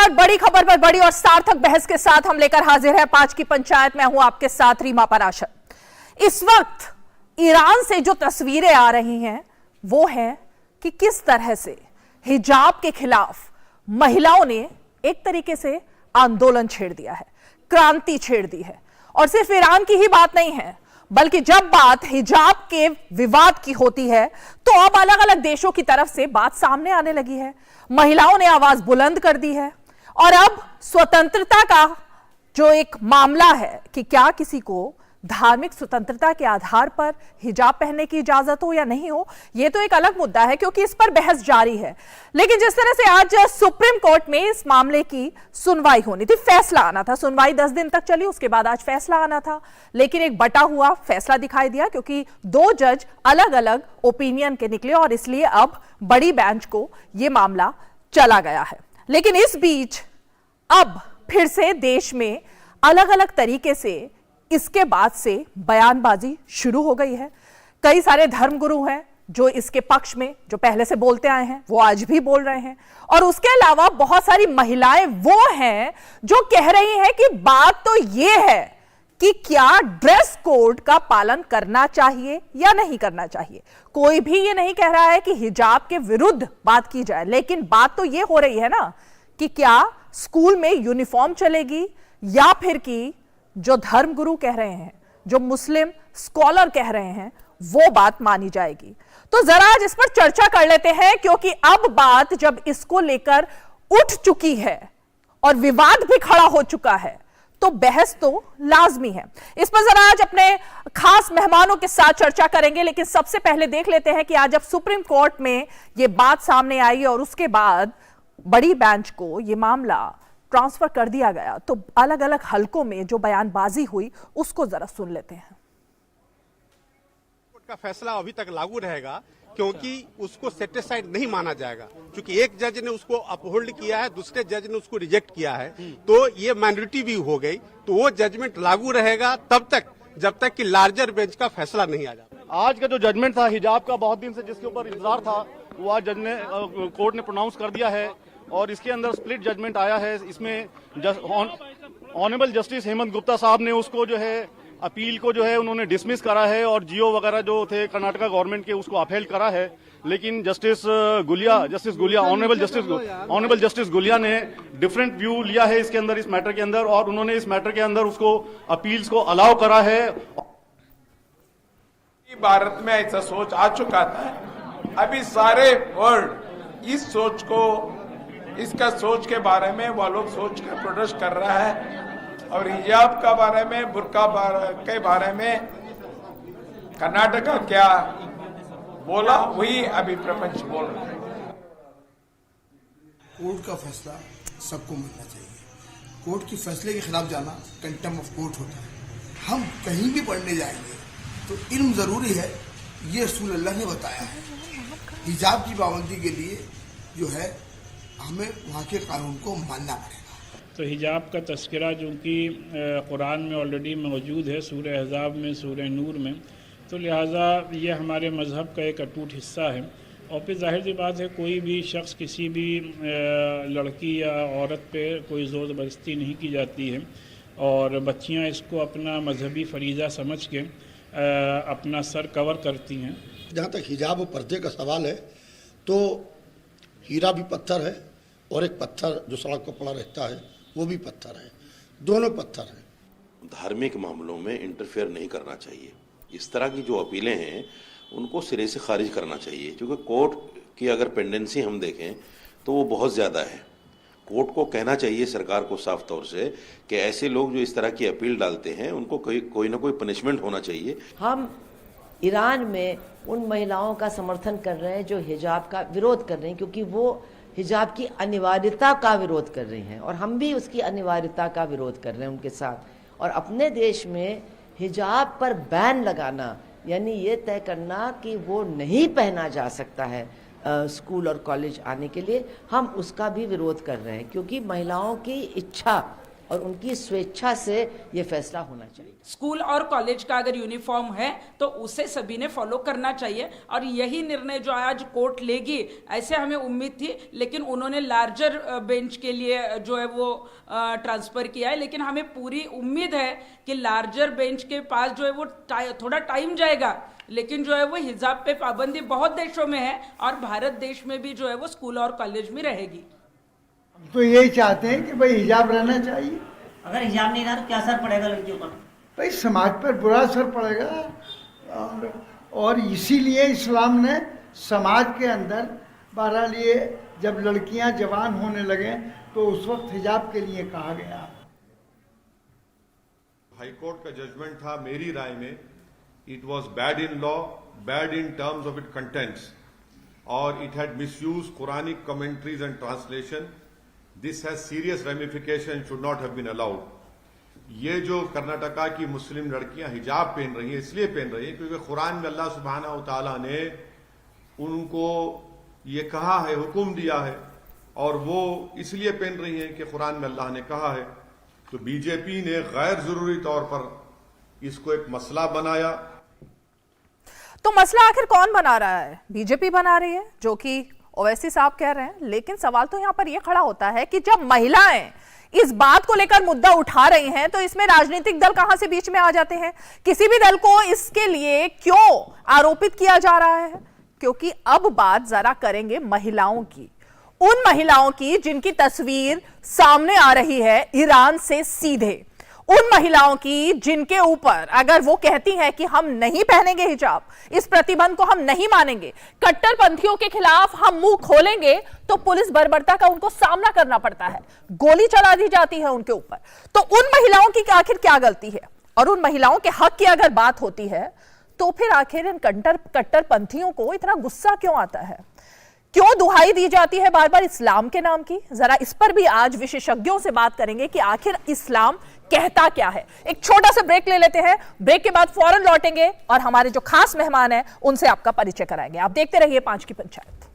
नमस्कार। बड़ी खबर पर बड़ी और सार्थक बहस के साथ हम लेकर हाजिर है 5 की पंचायत। मैं हूं आपके साथ रीमा पराशर। इस वक्त ईरान से जो तस्वीरें आ रही हैं वो है कि किस तरह से हिजाब के खिलाफ महिलाओं ने एक तरीके से आंदोलन छेड़ दिया है, क्रांति छेड़ दी है। और सिर्फ ईरान की ही बात नहीं है, बल्कि जब बात हिजाब के विवाद की होती है तो अब अलग अलग देशों की तरफ से बात सामने आने लगी है। महिलाओं ने आवाज बुलंद कर दी है और अब स्वतंत्रता का जो एक मामला है कि क्या किसी को धार्मिक स्वतंत्रता के आधार पर हिजाब पहनने की इजाजत हो या नहीं हो, यह तो एक अलग मुद्दा है क्योंकि इस पर बहस जारी है। लेकिन जिस तरह से आज सुप्रीम कोर्ट में इस मामले की सुनवाई होनी थी, फैसला आना था, सुनवाई 10 दिन तक चली, उसके बाद आज फैसला आना था, लेकिन एक बटा हुआ फैसला दिखाई दिया क्योंकि 2 जज अलग अलग ओपिनियन के निकले और इसलिए अब बड़ी बेंच को यह मामला चला गया है। लेकिन इस बीच अब फिर से देश में अलग अलग तरीके से इसके बाद से बयानबाजी शुरू हो गई है। कई सारे धर्मगुरु हैं जो इसके पक्ष में, जो पहले से बोलते आए हैं, वो आज भी बोल रहे हैं। और उसके अलावा बहुत सारी महिलाएं वो हैं जो कह रही हैं कि बात तो ये है कि क्या ड्रेस कोड का पालन करना चाहिए या नहीं करना चाहिए। कोई भी ये नहीं कह रहा है कि हिजाब के विरुद्ध बात की जाए, लेकिन बात तो ये हो रही है ना कि क्या स्कूल में यूनिफॉर्म चलेगी या फिर कि जो धर्मगुरु कह रहे हैं, जो मुस्लिम स्कॉलर कह रहे हैं, वो बात मानी जाएगी। तो जरा आज इस पर चर्चा कर लेते हैं क्योंकि अब बात जब इसको लेकर उठ चुकी है और विवाद भी खड़ा हो चुका है तो बहस तो लाजमी है। इस पर जरा आज अपने खास मेहमानों के साथ चर्चा करेंगे, लेकिन सबसे पहले देख लेते हैं कि आज जब सुप्रीम कोर्ट में यह बात सामने आई और उसके बाद बड़ी बेंच को यह मामला ट्रांसफर कर दिया गया तो अलग अलग हलकों में जो बयानबाजी हुई उसको जरा सुन लेते हैं। कोर्ट का फैसला अभी तक लागू रहेगा क्योंकि उसको सेटिस्फाइड नहीं माना जाएगा, क्योंकि एक जज ने उसको अपहोल्ड किया है, दूसरे जज ने उसको रिजेक्ट किया है, तो ये माइनॉरिटी व्यू हो गई। तो वो जजमेंट लागू रहेगा तब तक जब तक कि लार्जर बेंच का फैसला नहीं आ जाता। आज का जो जजमेंट था हिजाब का, बहुत दिन से जिसके ऊपर इंतजार था, वो आज जज ने कोर्ट ने प्रोनाउंस कर दिया है और इसके अंदर स्प्लिट जजमेंट आया है। इसमें ऑनरेबल जस्टिस हेमंत गुप्ता साहब ने उसको जो है अपील को जो है उन्होंने डिसमिस करा है और जीओ वगैरह जो थे कर्नाटका गवर्नमेंट के उसको अपहेल्ड करा है। लेकिन justice Gulia honourable justice Gulia ने डिफरेंट व्यू लिया है इसके अंदर, इस मैटर के अंदर, और उन्होंने इस मैटर के अंदर उसको अपील्स को अलाउ करा है। भारत में ऐसा सोच आ चुका था, अभी सारे वर्ल्ड इस सोच को, इसका सोच के बारे में वो लोग सोच कर प्रोटेस्ट कर रहा है और हिजाब का बारे में, बुर्का के बारे में कर्नाटका क्या बोला वही अभी प्रपंच बोल रहा है। कोर्ट का फैसला सबको मानना चाहिए। कोर्ट के फैसले के खिलाफ जाना कंटेम्प्ट ऑफ कोर्ट होता है। हम कहीं भी पढ़ने जाएंगे तो इल्म जरूरी है, ये रसूल अल्लाह ने बताया है। हिजाब की पाबंदी के लिए जो है हमें वहाँ के कानून को मानना पड़ेगा। तो हिजाब का तस्करा जो कि कुरान में ऑलरेडी मौजूद है, सूरह अहज़ाब में, सूरह नूर में, तो लिहाजा ये हमारे मज़हब का एक अटूट हिस्सा है। और फिर जाहिर सी बात है कोई भी शख्स, किसी भी लड़की या औरत पे कोई ज़ोर ज़बरदस्ती नहीं की जाती है और बच्चियाँ इसको अपना मजहबी फरीज़ा समझ के अपना सर कवर करती हैं। जहाँ तक हिजाब और पर्दे का सवाल है तो हीरा भी पत्थर है और एक पत्थर जो सड़क पर पड़ा रहता है वो भी पत्थर है, दोनों पत्थर हैं। धार्मिक मामलों में इंटरफेयर नहीं करना चाहिए। इस तरह की जो अपीलें हैं उनको सिरे से खारिज करना चाहिए, क्योंकि कोर्ट की अगर पेंडेंसी हम देखें तो वो बहुत ज़्यादा है। कोर्ट को कहना चाहिए सरकार को साफ तौर से कि ऐसे लोग जो इस तरह की अपील डालते हैं उनको कोई ना कोई पनिशमेंट होना चाहिए। हम ईरान में उन महिलाओं का समर्थन कर रहे हैं जो हिजाब का विरोध कर रही हैं, क्योंकि वो हिजाब की अनिवार्यता का विरोध कर रही हैं और हम भी उसकी अनिवार्यता का विरोध कर रहे हैं उनके साथ। और अपने देश में हिजाब पर बैन लगाना यानी ये तय करना कि वो नहीं पहना जा सकता है स्कूल और कॉलेज आने के लिए, हम उसका भी विरोध कर रहे हैं, क्योंकि महिलाओं की इच्छा और उनकी स्वेच्छा से ये फैसला होना चाहिए। स्कूल और कॉलेज का अगर यूनिफॉर्म है तो उसे सभी ने फॉलो करना चाहिए, और यही निर्णय जो आज कोर्ट लेगी ऐसे हमें उम्मीद थी, लेकिन उन्होंने लार्जर बेंच के लिए जो है वो ट्रांसफ़र किया है। लेकिन हमें पूरी उम्मीद है कि लार्जर बेंच के पास जो है वो थोड़ा टाइम जाएगा, लेकिन जो है वो हिजाब पे पाबंदी बहुत देशों में है और भारत देश में भी जो है वो स्कूल और कॉलेज में रहेगी। तो यही चाहते हैं कि भाई हिजाब रहना चाहिए। अगर हिजाब नहीं रहा तो क्या असर पड़ेगा लड़कियों पर? भाई समाज पर बुरा असर पड़ेगा, और इसीलिए इस्लाम ने समाज के अंदर बहरहाल ये जब लड़कियां जवान होने लगे तो उस वक्त हिजाब के लिए कहा गया। हाई कोर्ट का जजमेंट था, मेरी राय में it was bad in law, bad in terms of it contents, और it had misused Quranic commentaries and translation. This has serious ramification, should not have been allowed. ये जो कर्नाटका की मुस्लिम लड़कियां हिजाब पहन रही हैं, इसलिए पहन रही हैं क्योंकि कुरान में अल्लाह सुब्हानहू व तआला ने उनको ये कहा है, हुक्म दिया है, और वो इसलिए पहन रही हैं कि कुरान में अल्लाह ने कहा है। तो बीजेपी ने गैर जरूरी तौर पर इसको एक मसला बनाया। तो मसला आखिर कौन बना रहा है? बीजेपी बना रही है, जो कि ओवैसी साहब कह रहे हैं। लेकिन सवाल तो यहां पर यह खड़ा होता है कि जब महिलाएं इस बात को लेकर मुद्दा उठा रही हैं तो इसमें राजनीतिक दल कहां से बीच में आ जाते हैं? किसी भी दल को इसके लिए क्यों आरोपित किया जा रहा है? क्योंकि अब बात जरा करेंगे महिलाओं की, उन महिलाओं की जिनकी तस्वीर सामने आ रही है ईरान से सीधे, उन महिलाओं की जिनके ऊपर अगर वो कहती हैं कि हम नहीं पहनेंगे हिजाब, इस प्रतिबंध को हम नहीं मानेंगे, कट्टरपंथियों के खिलाफ हम मुंह खोलेंगे, तो पुलिस बर्बरता का उनको सामना करना पड़ता है, गोली चला दी जाती है उनके ऊपर। तो उन महिलाओं की आखिर क्या गलती है? और उन महिलाओं के हक की अगर बात होती है तो फिर आखिर इन कट्टरपंथियों को इतना गुस्सा क्यों आता है? क्यों दुहाई दी जाती है बार बार इस्लाम के नाम की? जरा इस पर भी आज विशेषज्ञों से बात करेंगे कि आखिर इस्लाम कहता क्या है। एक छोटा सा ब्रेक ले लेते हैं, ब्रेक के बाद फौरन लौटेंगे और हमारे जो खास मेहमान हैं उनसे आपका परिचय कराएंगे। आप देखते रहिए 5 की पंचायत।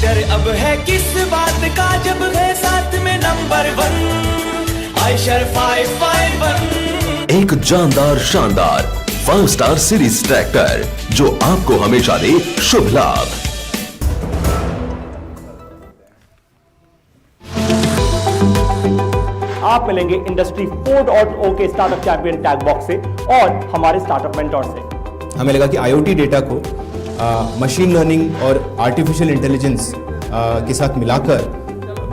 डर अब है किस बात का जब है साथ में नंबर 1 आयशर 551। एक जानदार शानदार 5 स्टार सीरीज ट्रैक्टर जो आपको हमेशा दे शुभ लाभ। आप मिलेंगे इंडस्ट्री 4.0 के स्टार्टअप चैंपियन टैग बॉक्स से और हमारे स्टार्टअप मेंटोर से। हमें लगा कि आईओटी डेटा को मशीन लर्निंग और आर्टिफिशियल इंटेलिजेंस के साथ मिलाकर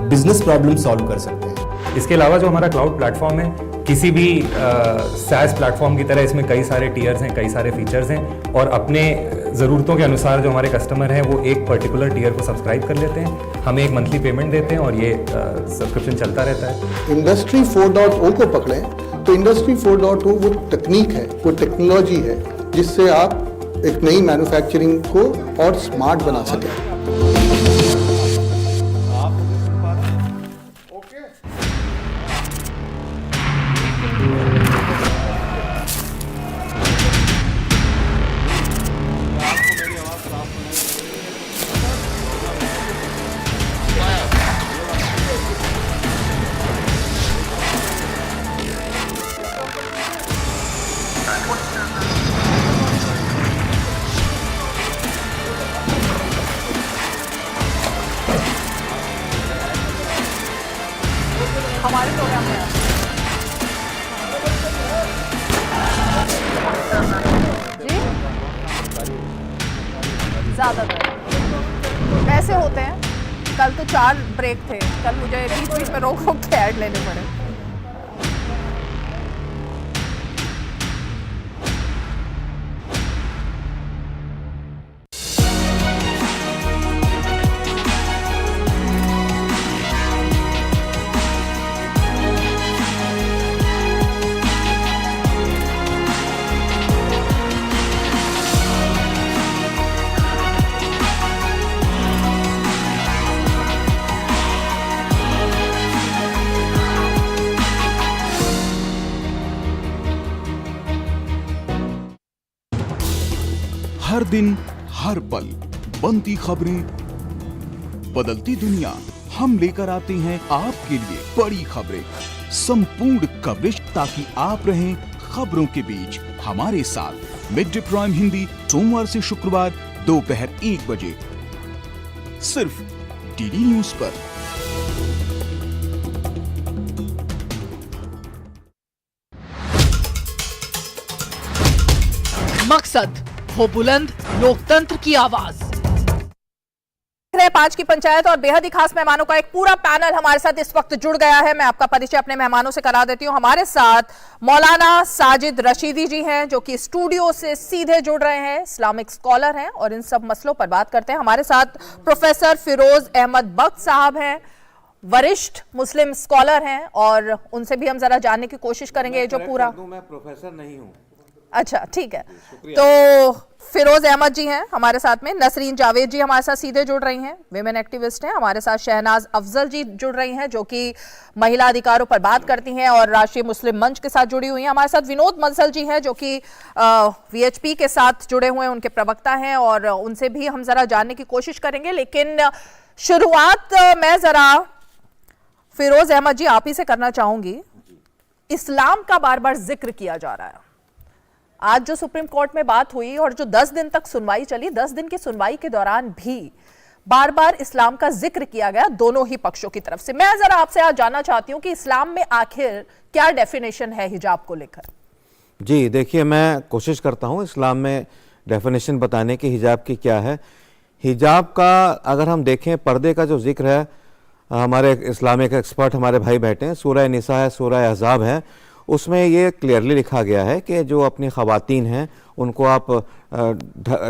बिजनेस प्रॉब्लम सॉल्व कर सकते हैं। इसके अलावा जो हमारा क्लाउड प्लेटफॉर्म है, किसी भी SaaS प्लेटफॉर्म की तरह इसमें कई सारे टीयर्स हैं, कई सारे फीचर्स हैं, और अपने ज़रूरतों के अनुसार जो हमारे कस्टमर हैं वो एक पर्टिकुलर टीयर को सब्सक्राइब कर लेते हैं, हमें एक मंथली पेमेंट देते हैं और ये सब्सक्रिप्शन चलता रहता है। इंडस्ट्री 4.0 को पकड़ें तो इंडस्ट्री 4.0 वो तकनीक है, वो टेक्नोलॉजी है जिससे आप एक नई मैन्युफैक्चरिंग को और स्मार्ट बना सकें। हमारे प्रोग्राम में जी ज्यादातर वैसे होते हैं। कल तो 4 ब्रेक थे, कल मुझे बीच में रोक के ऐड लेने पड़े। हर दिन हर पल बनती खबरें, बदलती दुनिया, हम लेकर आते हैं आपके लिए बड़ी खबरें, संपूर्ण कवरेज, ताकि आप रहें खबरों के बीच हमारे साथ। मिड डे प्राइम हिंदी सोमवार से शुक्रवार दोपहर 1 बजे सिर्फ डीडी न्यूज पर। मकसद हो बुलंद लोकतंत्र की आवाज। 5 की पंचायत और बेहद ही खास मेहमानों का एक पूरा पैनल हमारे साथ इस वक्त जुड़ गया है। मैं आपका परिचय अपने मेहमानों से करा देती हूं। हमारे साथ मौलाना साजिद रशीदी जी हैं, जो कि स्टूडियो से सीधे जुड़ रहे हैं, इस्लामिक स्कॉलर हैं और इन सब मसलों पर बात करते हैं। हमारे साथ प्रोफेसर फिरोज अहमद बख्श साहब हैं, वरिष्ठ मुस्लिम स्कॉलर हैं, और उनसे भी हम जरा जानने की कोशिश करेंगे। जो पूरा मैं प्रोफेसर नहीं हूं। अच्छा, ठीक है। तो फिरोज अहमद जी हैं हमारे साथ में, नसरीन जावेद जी हमारे साथ सीधे जुड़ रही हैं, विमेन एक्टिविस्ट हैं। हमारे साथ शहनाज अफजल जी जुड़ रही हैं, जो कि महिला अधिकारों पर बात करती हैं और राष्ट्रीय मुस्लिम मंच के साथ जुड़ी हुई हैं। हमारे साथ विनोद मंसल जी हैं, जो कि वीएचपी के साथ जुड़े हुए हैं, उनके प्रवक्ता हैं, और उनसे भी हम जरा जानने की कोशिश करेंगे। लेकिन शुरुआत मैं जरा फिरोज अहमद जी आप ही से करना चाहूंगी। इस्लाम का बार बार जिक्र किया जा रहा है। आज जो सुप्रीम कोर्ट में बात हुई और जो 10 दिन तक सुनवाई चली, 10 दिन की सुनवाई के दौरान भी बार बार इस्लाम का जिक्र किया गया दोनों ही पक्षों की तरफ से। मैं जरा आपसे आज जानना चाहती हूं कि इस्लाम में आखिर क्या डेफिनेशन है हिजाब को लेकर। जी देखिए, मैं कोशिश करता हूं इस्लाम में डेफिनेशन बताने की हिजाब की क्या है। हिजाब का अगर हम देखें, पर्दे का जो जिक्र है, हमारे इस्लामिक एक्सपर्ट हमारे भाई बैठे हैं, सूरह निसा है, सूरह अहज़ाब है, उसमें ये क्लियरली लिखा गया है कि जो अपनी ख़वातीन हैं उनको आप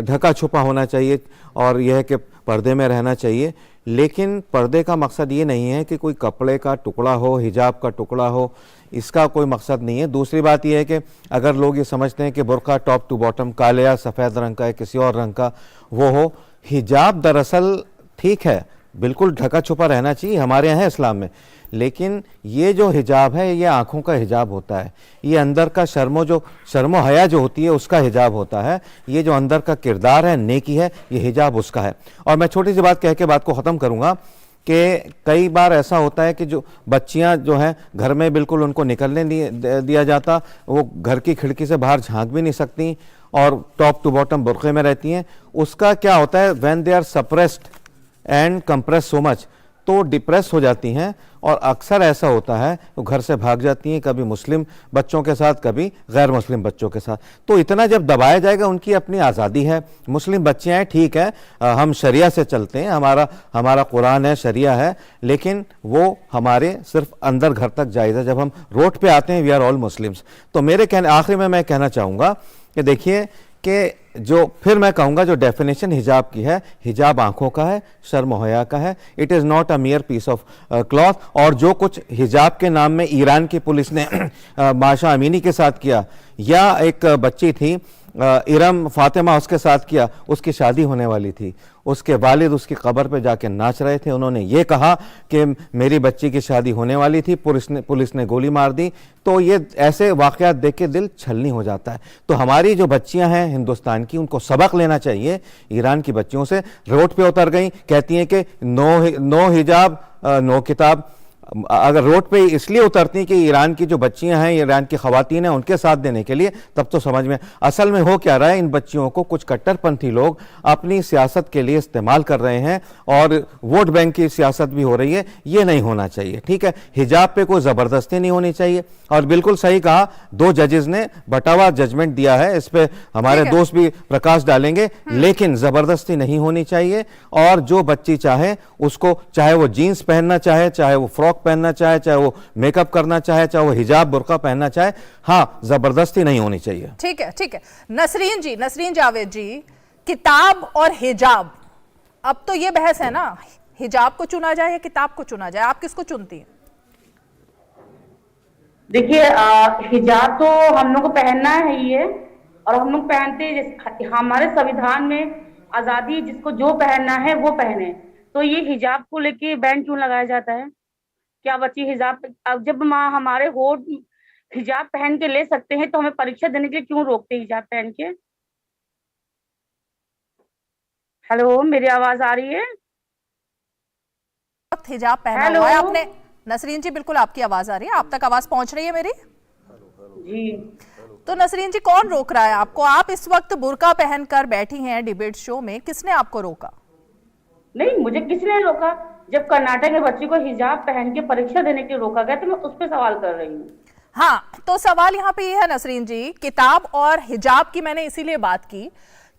ढका छुपा होना चाहिए और यह है कि पर्दे में रहना चाहिए। लेकिन पर्दे का मकसद ये नहीं है कि कोई कपड़े का टुकड़ा हो, हिजाब का टुकड़ा हो, इसका कोई मकसद नहीं है। दूसरी बात यह है कि अगर लोग ये समझते हैं कि बुर्का टॉप टू बॉटम काले या सफ़ेद रंग का है, किसी और रंग का वो हो, हिजाब दरअसल ठीक है, बिल्कुल ढका छुपा रहना चाहिए, हमारे यहाँ है इस्लाम में। लेकिन ये जो हिजाब है ये आँखों का हिजाब होता है, ये अंदर का शर्मो हया जो होती है उसका हिजाब होता है। ये जो अंदर का किरदार है, नेकी है, ये हिजाब उसका है। और मैं छोटी सी बात कह के बात को ख़त्म करूँगा कि कई बार ऐसा होता है कि जो बच्चियां जो हैं घर में बिल्कुल उनको निकलने दिया जाता, वो घर की खिड़की से बाहर झांक भी नहीं सकती और टॉप टू बॉटम बुर्के में रहती हैं। उसका क्या होता है, when they are suppressed and compress so much, तो डिप्रेस हो जाती हैं और अक्सर ऐसा होता है वो घर से भाग जाती हैं, कभी मुस्लिम बच्चों के साथ, कभी गैर मुस्लिम बच्चों के साथ। तो इतना जब दबाया जाएगा, उनकी अपनी आज़ादी है, मुस्लिम बच्चियाँ हैं, ठीक है, हम शरिया से चलते हैं, हमारा कुरान है, शरिया है, लेकिन वो हमारे सिर्फ अंदर घर तक जायज़ है। जब हम रोड पे आते हैं, वी आर ऑल मुस्लिम्स। तो मेरे आखिर में मैं कहना चाहूँगा कि देखिए कि जो फिर मैं कहूँगा जो डेफिनेशन हिजाब की है, हिजाब आंखों का है, शर्म हया का है, it is not a mere piece of cloth. और जो कुछ हिजाब के नाम में ईरान की पुलिस ने माशा अमीनी के साथ किया, या एक बच्ची थी इरम फातिमा, उसके साथ किया, उसकी शादी होने वाली थी, उसके वालिद उसकी कब्र पे जाके नाच रहे थे, उन्होंने ये कहा कि मेरी बच्ची की शादी होने वाली थी, पुलिस ने गोली मार दी। तो ये ऐसे वाक़यात देख के दिल छलनी हो जाता है। तो हमारी जो बच्चियां हैं हिंदुस्तान की, उनको सबक लेना चाहिए ईरान की बच्चियों से। रोड पे उतर गई, कहती हैं कि नो हिजाब नो किताब। अगर रोड पे इसलिए उतरती कि ईरान की जो बच्चियां हैं, ईरान की खवातीन हैं, उनके साथ देने के लिए, तब तो समझ में असल में हो क्या रहा है। इन बच्चियों को कुछ कट्टरपंथी लोग अपनी सियासत के लिए इस्तेमाल कर रहे हैं और वोट बैंक की सियासत भी हो रही है। ये नहीं होना चाहिए, ठीक है। हिजाब पे कोई ज़बरदस्ती नहीं होनी चाहिए। और बिल्कुल सही कहा, 2 जजेस ने बटावा जजमेंट दिया है, इस पे हमारे दोस्त भी प्रकाश डालेंगे, लेकिन ज़बरदस्ती नहीं होनी चाहिए। और जो बच्ची चाहे उसको, चाहे वो जीन्स पहनना चाहे, चाहे वो फ्रॉक पहनना चाहे, चाहे वो मेकअप करना चाहे, चाहे वो हिजाब बुर्का पहनना चाहे, हाँ, जबरदस्ती नहीं होनी चाहिए। ठीक है, ठीक है। नसरीन जी, नसरीन जावेद जी, किताब और हिजाब, अब तो ये बहस है ना, हिजाब को चुना जाए या किताब को चुना जाए, आप किसको चुनती हैं? देखिए, हिजाब तो हम लोग को पहनना है ही है, और हम लोग पहनते हैं। हमारे संविधान में आजादी, जिसको जो पहनना है वो पहने। तो ये हिजाब को लेके बैन क्यों लगाया जाता है? क्या बच्ची हिजाब, अब जब हमारे होठ हिजाब पहन के ले सकते हैं, तो हमें परीक्षा देने के लिए क्यों रोकते हैं हिजाब पहन के? हेलो, मेरी आवाज आ रही है? वक्त हिजाब पहना हेलो। हुआ है आपने। नसरीन जी बिल्कुल आपकी आवाज आ रही है, आप तक आवाज पहुंच रही है मेरी? जी। तो नसरीन जी कौन रोक रहा है आपको? आप इस वक्त बुर्का पहनकर बैठी हैं डिबेट शो में, किसने आपको रोका? नहीं, मुझे किसी ने रोका। जब कर्नाटक में बच्ची को हिजाब पहन के परीक्षा देने के लिए रोका गया तो मैं उस पर सवाल कर रही हूँ। हाँ, तो सवाल यहाँ पे ये है नसरीन जी, किताब और हिजाब की मैंने इसीलिए बात की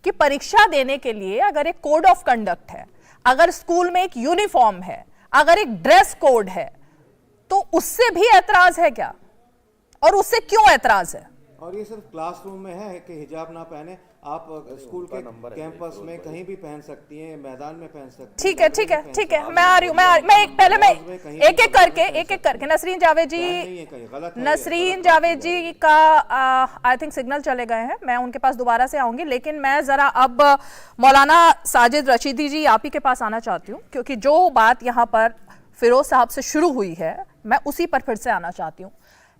कि परीक्षा देने के लिए अगर एक कोड ऑफ कंडक्ट है, अगर स्कूल में एक यूनिफॉर्म है, अगर एक ड्रेस कोड है, तो उससे भी ऐतराज है क्या? और उससे क्यों ऐतराज है? और ये सिर्फ क्लासरूम में है कि हिजाब ना पहने, आप स्कूल के कैंपस में कहीं भी पहन सकती हैं, मैदान में पहन सकती हैं। ठीक है, ठीक है, ठीक है, मैं आ रही हूँ, मैं एक एक करके नसरीन जावेद जी का आई थिंक सिग्नल चले गए हैं, मैं उनके पास दोबारा से आऊंगी, लेकिन मैं जरा अब मौलाना साजिद रशीदी जी आप ही के पास आना चाहती हूँ, क्योंकि जो बात यहाँ पर फिरोज साहब से शुरू हुई है मैं उसी पर फिर से आना चाहती हूँ।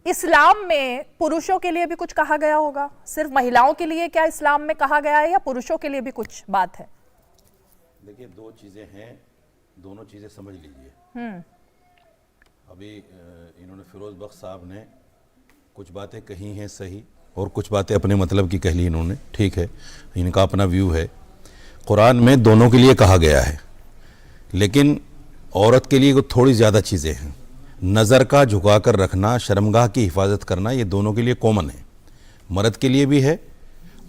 इस्लाम में पुरुषों के लिए भी कुछ कहा गया होगा, सिर्फ महिलाओं के लिए क्या इस्लाम में कहा गया है, या पुरुषों के लिए भी कुछ बात है? देखिए, दो चीजें हैं, दोनों चीजें समझ लीजिए। अभी इन्होंने फिरोज बख्श साहब ने कुछ बातें कही हैं सही, और कुछ बातें अपने मतलब की कह ली इन्होंने, ठीक है, इनका अपना व्यू है। कुरान में दोनों के लिए कहा गया है, लेकिन औरत के लिए थोड़ी ज़्यादा चीज़ें हैं। नज़र का झुका कर रखना, शर्मगाह की हिफाजत करना, ये दोनों के लिए कॉमन है, मर्द के लिए भी है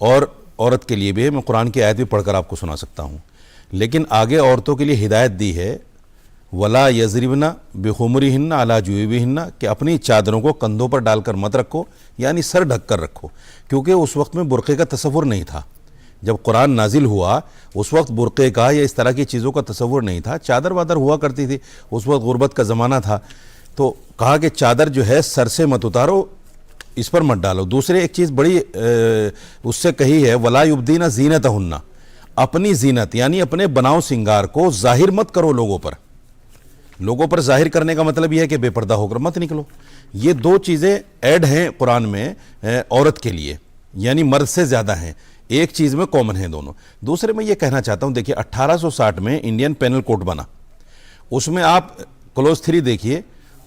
और औरत के लिए भी है। मैं कुरान की आयत भी पढ़कर आपको सुना सकता हूँ। लेकिन आगे औरतों के लिए हिदायत दी है, वला यजरिबना बेखुमरिहिन्ना अला जुयूबिहिन्ना, कि अपनी चादरों को कंधों पर डालकर मत रखो, यानी सर ढक कर रखो, क्योंकि उस वक्त में बुर्क़े का तसव्वुर नहीं था। जब कुरान नाजिल हुआ उस वक्त बुर्क़े का या इस तरह की चीज़ों का तसव्वुर नहीं था, चादर वादर हुआ करती थी, उस वक्त गुर्बत का ज़माना था, तो कहा कि चादर जो है सर से मत उतारो, इस पर मत डालो। दूसरे एक चीज़ बड़ी उससे कही है, वला युब्दीना ज़ीनतहुन्ना, अपनी जीनत यानी अपने बनाव सिंगार को जाहिर मत करो लोगों पर। लोगों पर जाहिर करने का मतलब यह है कि बेपर्दा होकर मत निकलो। ये दो चीज़ें ऐड हैं कुरान में औरत के लिए, यानी मर्द से ज़्यादा हैं, एक चीज़ में कॉमन है दोनों। दूसरे मैं ये कहना चाहता हूँ, देखिए 1860 में इंडियन पेनल कोड बना, उसमें आप क्लोज 3 देखिए,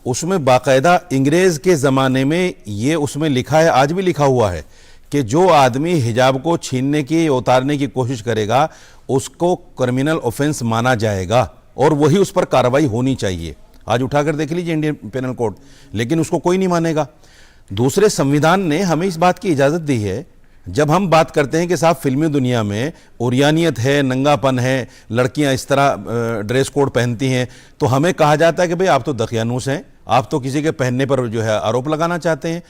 उसमें बाकायदा अंग्रेज़ के ज़माने में ये उसमें लिखा है, आज भी लिखा हुआ है, कि जो आदमी हिजाब को छीनने की उतारने की कोशिश करेगा उसको क्रिमिनल ऑफेंस माना जाएगा और वही उस पर कार्रवाई होनी चाहिए। आज उठाकर देख लीजिए इंडियन पेनल कोड, लेकिन उसको कोई नहीं मानेगा। दूसरे संविधान ने हमें इस बात की इजाज़त दी है, जब हम बात करते हैं कि साहब फिल्मी दुनिया में उरियानियत है, नंगापन है, लड़कियां इस तरह ड्रेस कोड पहनती हैं, तो हमें कहा जाता है कि भाई आप तो दकियानूस हैं, आप तो किसी के पहनने पर जो है आरोप लगाना चाहते हैं।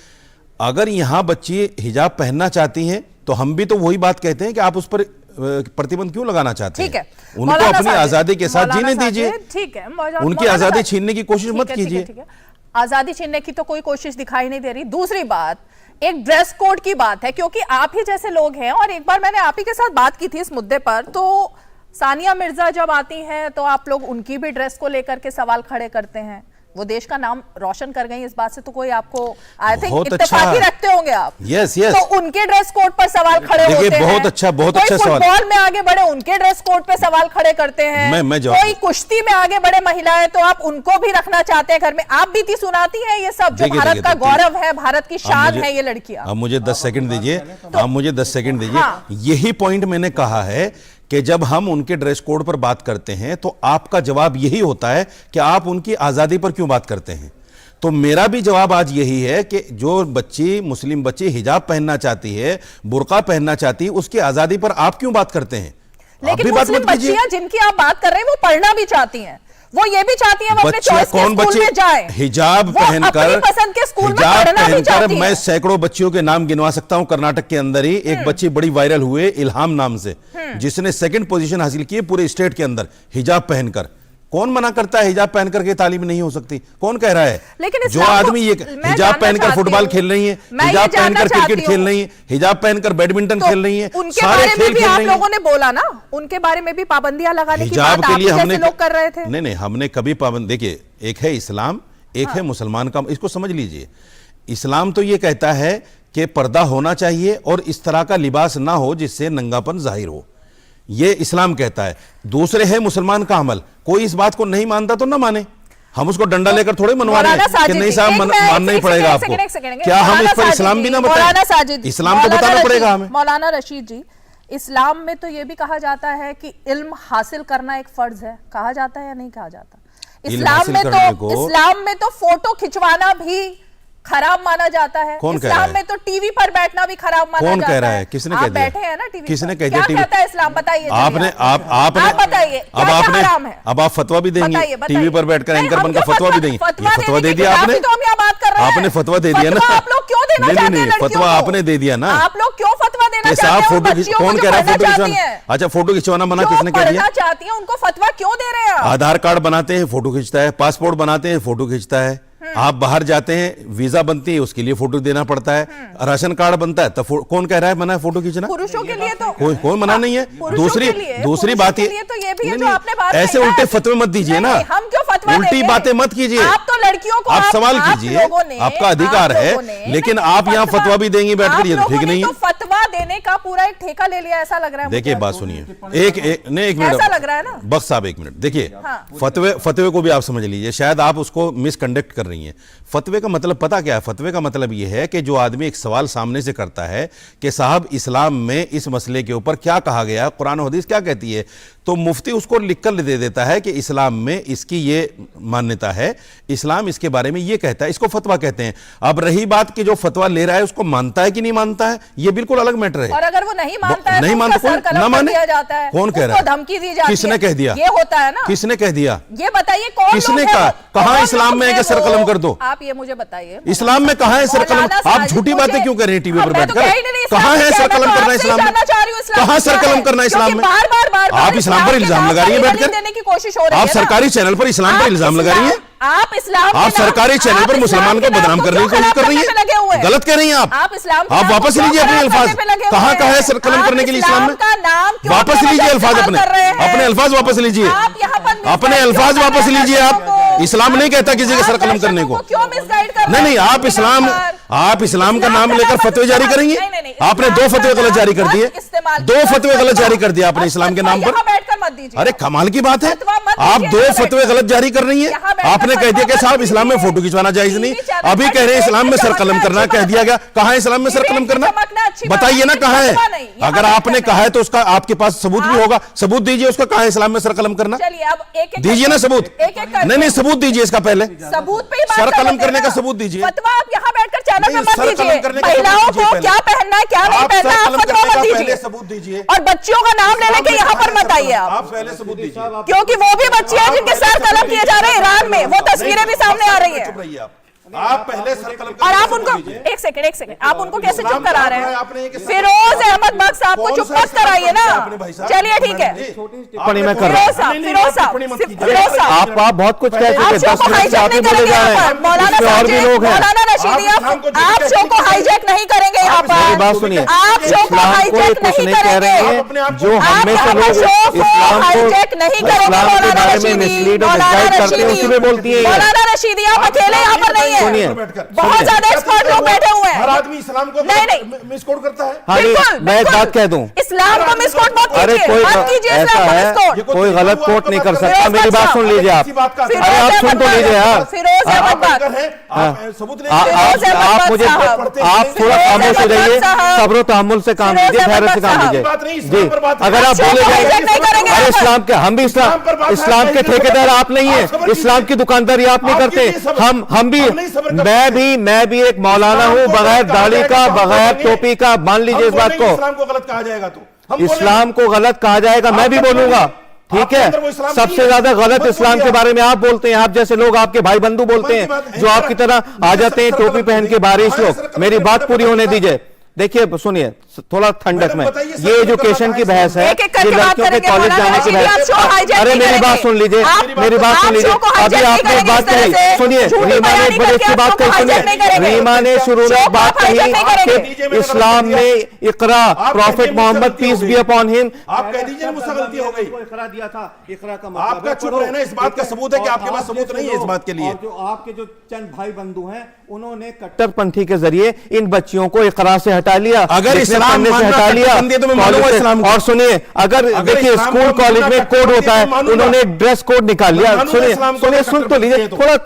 अगर यहाँ बच्ची हिजाब पहनना चाहती हैं तो हम भी तो वही बात कहते हैं कि आप उस पर प्रतिबंध क्यों लगाना चाहते हैं? ठीक है, उनको अपनी आज़ादी के साथ जीने दीजिए, ठीक है, उनकी आज़ादी छीनने की कोशिश मत कीजिए। आज़ादी छीनने की तो कोई कोशिश दिखाई नहीं दे रही। दूसरी बात, एक ड्रेस कोड की बात है, क्योंकि आप ही जैसे लोग हैं, और एक बार मैंने आप ही के साथ बात की थी इस मुद्दे पर, तो सानिया मिर्जा जब आती हैं तो आप लोग उनकी भी ड्रेस को लेकर के सवाल खड़े करते हैं। वो देश का नाम रोशन कर गई, इस बात से तो कोई आपको आई थिंक इत्तेफाकी रखते होंगे आप। यस यस, तो उनके ड्रेस कोड पर सवाल खड़े होते हैं। बहुत अच्छा सवाल। फुटबॉल में आगे बढ़े, उनके ड्रेस कोड पे सवाल खड़े करते हैं। कोई कुश्ती में आगे बढ़े महिलाएं, तो आप उनको भी रखना चाहते हैं घर में। आप बीती सुनाती हैं ये सब, जो भारत का गौरव है, भारत की शान है ये लड़कियां। अब मुझे 10 सेकंड दीजिए, आप मुझे 10 सेकंड दीजिए। यही पॉइंट मैंने कहा है कि जब हम उनके ड्रेस कोड पर बात करते हैं तो आपका जवाब यही होता है कि आप उनकी आज़ादी पर क्यों बात करते हैं। तो मेरा भी जवाब आज यही है कि जो बच्ची, मुस्लिम बच्ची हिजाब पहनना चाहती है, बुर्का पहनना चाहती है, उसकी आज़ादी पर आप क्यों बात करते हैं? लेकिन मुस्लिम बच्चियां जिनकी आप बात कर रहे हैं वो पढ़ना भी चाहती हैं, वो ये भी चाहती हैं वो अपने चॉइस के स्कूल में जाएं, हिजाब पहनकर, पसंद के स्कूल में पढ़ना भी चाहती हैं। मैं सैकड़ों बच्चियों के नाम गिनवा सकता हूं। कर्नाटक के अंदर ही एक बच्ची बड़ी वायरल हुए, इल्हाम नाम से, जिसने 2nd पोजीशन हासिल की पूरे स्टेट के अंदर हिजाब पहनकर। कौन मना करता है हिजाब पहनकर के तालीम नहीं हो सकती? कौन कह रहा है? लेकिन जो आदमी ये हिजाब पहनकर फुटबॉल खेल रही है, हिजाब पहनकर क्रिकेट खेल रही है, हिजाब पहनकर बैडमिंटन खेल रही है, सारे खेल खेल रही है। आप लोगों ने बोला ना, उनके बारे में भी पाबंदियां लगाने की बात आप जैसे लोग कर रहे थे। नहीं, हमने कभी पाबंद, देखिए एक है इस्लाम, एक है मुसलमान का, इसको समझ लीजिए। इस्लाम तो ये कहता है कि पर्दा होना चाहिए और इस तरह का लिबास ना हो जिससे नंगापन जाहिर हो। ये इस्लाम कहता है। दूसरे है मुसलमान का अमल। कोई इस बात को नहीं मानता तो ना माने, हम उसको डंडा लेकर थोड़े मनवा रहे हैं कि नहीं साहब मानना ही पड़ेगा आपको। क्या हम इस पर इस्लाम भी ना बताएं? इस्लाम तो बताना पड़ेगा हमें। मौलाना रशीद जी, इस्लाम में तो ये भी कहा जाता है कि इल्म हासिल करना एक फर्ज है, कहा जाता है या नहीं कहा जाता? इस्लाम में तो फोटो खिंचवाना भी खराब माना जाता है। इस्लाम में तो टीवी पर बैठना भी खराब माना जाता है। कौन कह रहा है? किसने कह दिया? बैठे हैं ना टीवी। किसने कह दिया? क्या कहता है इस्लाम? बताइए आपने। आप बताइए, अब आप फतवा भी देंगे, टीवी पर बैठकर एंकर बनकर फतवा भी देंगे। फतवा दे दिया आपने, आपने फतवा दे दिया ना। आप लोग क्यों देना चाहते हैं? फतवा आपने दे दिया ना। आप लोग क्यों फतवा देना चाहते हैं? फोटो कौन कह रहा है फोटो खिंचवाना? अच्छा, फोटो खिंचवाना मना किसने कह दिया? चाहती है उनको फतवा क्यों दे रहे हैं? आधार कार्ड बनाते हैं, फोटो खींचता है। पासपोर्ट बनाते हैं, फोटो खींचता है। आप बाहर जाते हैं, वीजा बनती है, उसके लिए फोटो देना पड़ता है। राशन कार्ड बनता है, तो कौन कह रहा है मना है फोटो खींचना? पुरुषों के लिए तो कोई मना नहीं है। दूसरी बात ये ऐसे उल्टे फतवे मत दीजिए ना। हम क्यों फतवा उल्टी बातें मत कीजिए। आप तो लड़कियों को आप सवाल कीजिए, आपका अधिकार है, लेकिन आप यहाँ फतवा भी देंगे बैठकर, ये ठीक नहीं है। फतवा देने का पूरा एक ठेका ले लिया ऐसा लग रहा है। देखिए बात सुनिए, एक मिनट ऐसा लग रहा है ना बख्श साहब, एक मिनट देखिए। फतवे को भी आप समझ लीजिए, शायद आप उसको मिसकंडक्ट कर रही हैं। फतवे का मतलब पता क्या है? फतवे का मतलब यह है कि जो आदमी एक सवाल सामने से करता है कि साहब इस्लाम में इस मसले के ऊपर क्या कहा गया, कुरान और हदीस क्या कहती है, तो मुफ्ती उसको लिखकर दे देता है कि इस्लाम में इसकी ये मान्यता है, इस्लाम इसके बारे में ये कहता है, इसको फतवा कहते हैं। अब रही बात कि जो फतवा ले रहा है उसको मानता है कि नहीं मानता है, ये बिल्कुल अलग मैटर है। और अगर वो नहीं मानता है, नहीं मानता, कोई ना माने, कौन कह रहा है? धमकी दी जाती है। किसने कह दिया? ये होता है ना। किसने कह दिया? ये बताइए कौन? किसने कहा? कहां इस्लाम में है कि सर कलम कर दो? आप ये मुझे बताइए, इस्लाम में कहां है सर कलम? आप झूठी बातें क्यों कर रहे हैं टीवी पर बैठकर? कहां है सर कलम करना इस्लाम में? कहां सर कलम करना इस्लाम में? आप इस्लाम पर इल्जाम लगा रही है बैठकर। देने की कोशिश हो रही है। आप सरकारी चैनल पर इस्लाम पर इल्जाम लगा रही है। आप इस्लाम, आप सरकारी चैनल पर मुसलमान को बदनाम करने की कोशिश कर रही है। गलत कह रही हैं आप इस्लाम। आप वापस लीजिए अपने अल्फाज। कहां कहा है सर कलम करने के लिए इस्लाम में? वापस लीजिए अल्फाज, अपने अल्फाज वापस लीजिए, अपने अल्फाज वापस लीजिए। आप इस्लाम नहीं कहता किसी के सर कलम करने को। नहीं, आप इस्लाम का नाम लेकर फतवे जारी करेंगे। आपने 2 फतवे गलत जारी कर दिए, 2 फतवे गलत जारी कर दिया आपने इस्लाम के नाम पर। अरे कमाल की बात है, आप 2 फतवे गलत जारी कर रही हैं। आपने कह दिया कि साहब इस्लाम में फोटो खिंचवाना जायज नहीं, अभी कह रहे हैं इस्लाम में सर कलम करना कह दिया गया। कहां है इस्लाम में सर कलम करना? बताइए ना कहां है। अगर आपने कहा है तो उसका आपके पास सबूत भी होगा, सबूत दीजिए उसका। कहां है इस्लाम में सर कलम करना? दीजिए ना सबूत। नहीं, सबूत दीजिए इसका पहले, सबूत पे सर कलम करने का सबूत दीजिए। फतवा आप यहाँ बैठकर चैनल में मत दीजिए। महिलाओं को क्या पहनना है क्या नहीं पहनना, आप फतवा मत दीजिए। सबूत दीजिए। और बच्चियों का नाम ले लेके यहाँ पर मत आइए आप, पहले सबूत दीजिए, क्योंकि वो भी बच्ची है जिनके सर कलम किए जा रहे हैं ईरान में। वो तस्वीरें भी सामने आ रही है। आप पहले सर कलम और आप उनको एक सेकंड आप उनको कैसे चुप करा रहे हैं? फिरोज अहमद बख्श साहब को चुप मत कराइए ना। चलिए ठीक है, टिप्पणी मैं कर रहा हूं। फिरोज साहब आप बहुत कुछ कहते हैं, 10 मिनट से आप ही बोले जा रहे हैं, और भी लोग हैं। मौलाना रशीदी आप शो को हाईजैक नहीं करेंगे यहाँ पर। मेरी बात सुनिए, आप शो को हाईजैक कुछ नहीं कह रहे हैं। जो हमें से लोग इस्लाम के बारे में मिसलीड और मिसगाइड करते हैं उसी में बोलती है। मौलाना रशीदी आप अकेले यहाँ पर नहीं है, बहुत ज्यादा एक्सपर्ट लोग बैठे हुए हैं। हर आदमी इस्लाम को नहीं मिसकोट करता है। हाँ, मैं एक बात कह दूं, इस्लाम को मिसकोट मत अरे कीजिए, ऐसा है, कोई गलत कोट नहीं कर सकता। मेरी बात सुन लीजिए आप, अरे आप सुन तो लीजिए यार। फिरोज अहमद आप मुझे, आप थोड़ा खामोश हो जाइए, सब्र तहम्मुल से काम लीजिए, धैर्य से काम लीजिए जी। अगर आप बोले जाएंगे अरे इस्लाम के, हम भी इस्लाम के ठेकेदार आप नहीं है, इस्लाम की दुकानदारी आप नहीं करते। हम भी, मैं भी एक मौलाना हूं, बगैर दाढ़ी का, बगैर टोपी का। मान लीजिए इस बात को, इस्लाम को गलत कहा जाएगा तो इस्लाम को गलत कहा जाएगा, मैं भी बोलूंगा, ठीक है। सबसे ज्यादा गलत इस्लाम के बारे में आप बोलते हैं, आप जैसे लोग, आपके भाई बंधु बोलते हैं, जो आपकी तरह आ जाते हैं टोपी पहन के बारिश लोग। मेरी बात पूरी होने दीजिए। देखिए सुनिए, थोड़ा ठंडक में, ये एजुकेशन की बहस है, ये लड़कियों के कॉलेज जाने की बहस। अरे मेरी बात सुन लीजिए, मेरी बात सुन लीजिए। अभी आपने एक बात कही, सुनिए, रीमा ने एक बड़ी अच्छी बात कही, सुनिए, रीमा ने शुरू में बात कही कि इस्लाम में इकरा, prophet Mohammad peace be upon him. आप कह दीजिए मुझसे गलती हो गई। इकरा दिया था, इकरा का आपका चुप रहना इस बात का सबूत है कि आपके पास सबूत नहीं है इस बात के लिए। जो आपके जो चंद भाई बंधु हैं, उन्होंने कट्टरपंथी के जरिए इन बच्चियों को इकरा से हटा लिया। अगर इस्लाम पढ़ने से हटा लिया। और सुनिए, अगर देखिए स्कूल कॉलेज में कोड होता है, उन्होंने ड्रेस कोड निकाल लिया। सुनिए, सुन तो लीजिए, थोड़ा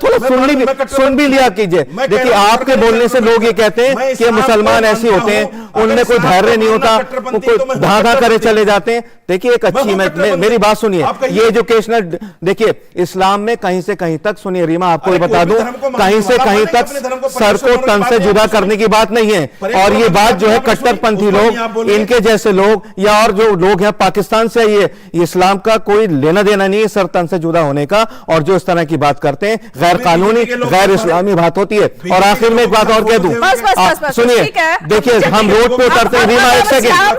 सुन भी लिया कीजिए। देखिए, आपके बोलने से लोग ये कहते हैं कि मुसलमान ऐसे होते हैं, उनमें कोई धैर्य नहीं होता, वो कोई धागा करे चले जाते हैं। देखिए, एक अच्छी मेरी बात सुनिए, ये एजुकेशनल, देखिए इस्लाम में कहीं से कहीं तक, सुनिए रीमा आपको ये बता दूं, कहीं से कहीं तक सर को तन से जुदा करने की बात नहीं है। और ये बात जो है कट्टरपंथी लोग, इनके जैसे लोग या और जो लोग हैं पाकिस्तान से, ये इस्लाम का कोई लेना देना नहीं है सर तन से जुदा होने का। और जो इस तरह की बात करते हैं, गैर कानूनी गैर इस्लामी बात होती है। और आखिर में एक बात और कह दूं, सुनिए, देखिए हम रोड पे उतरते हैं, रीमा एक सेकंड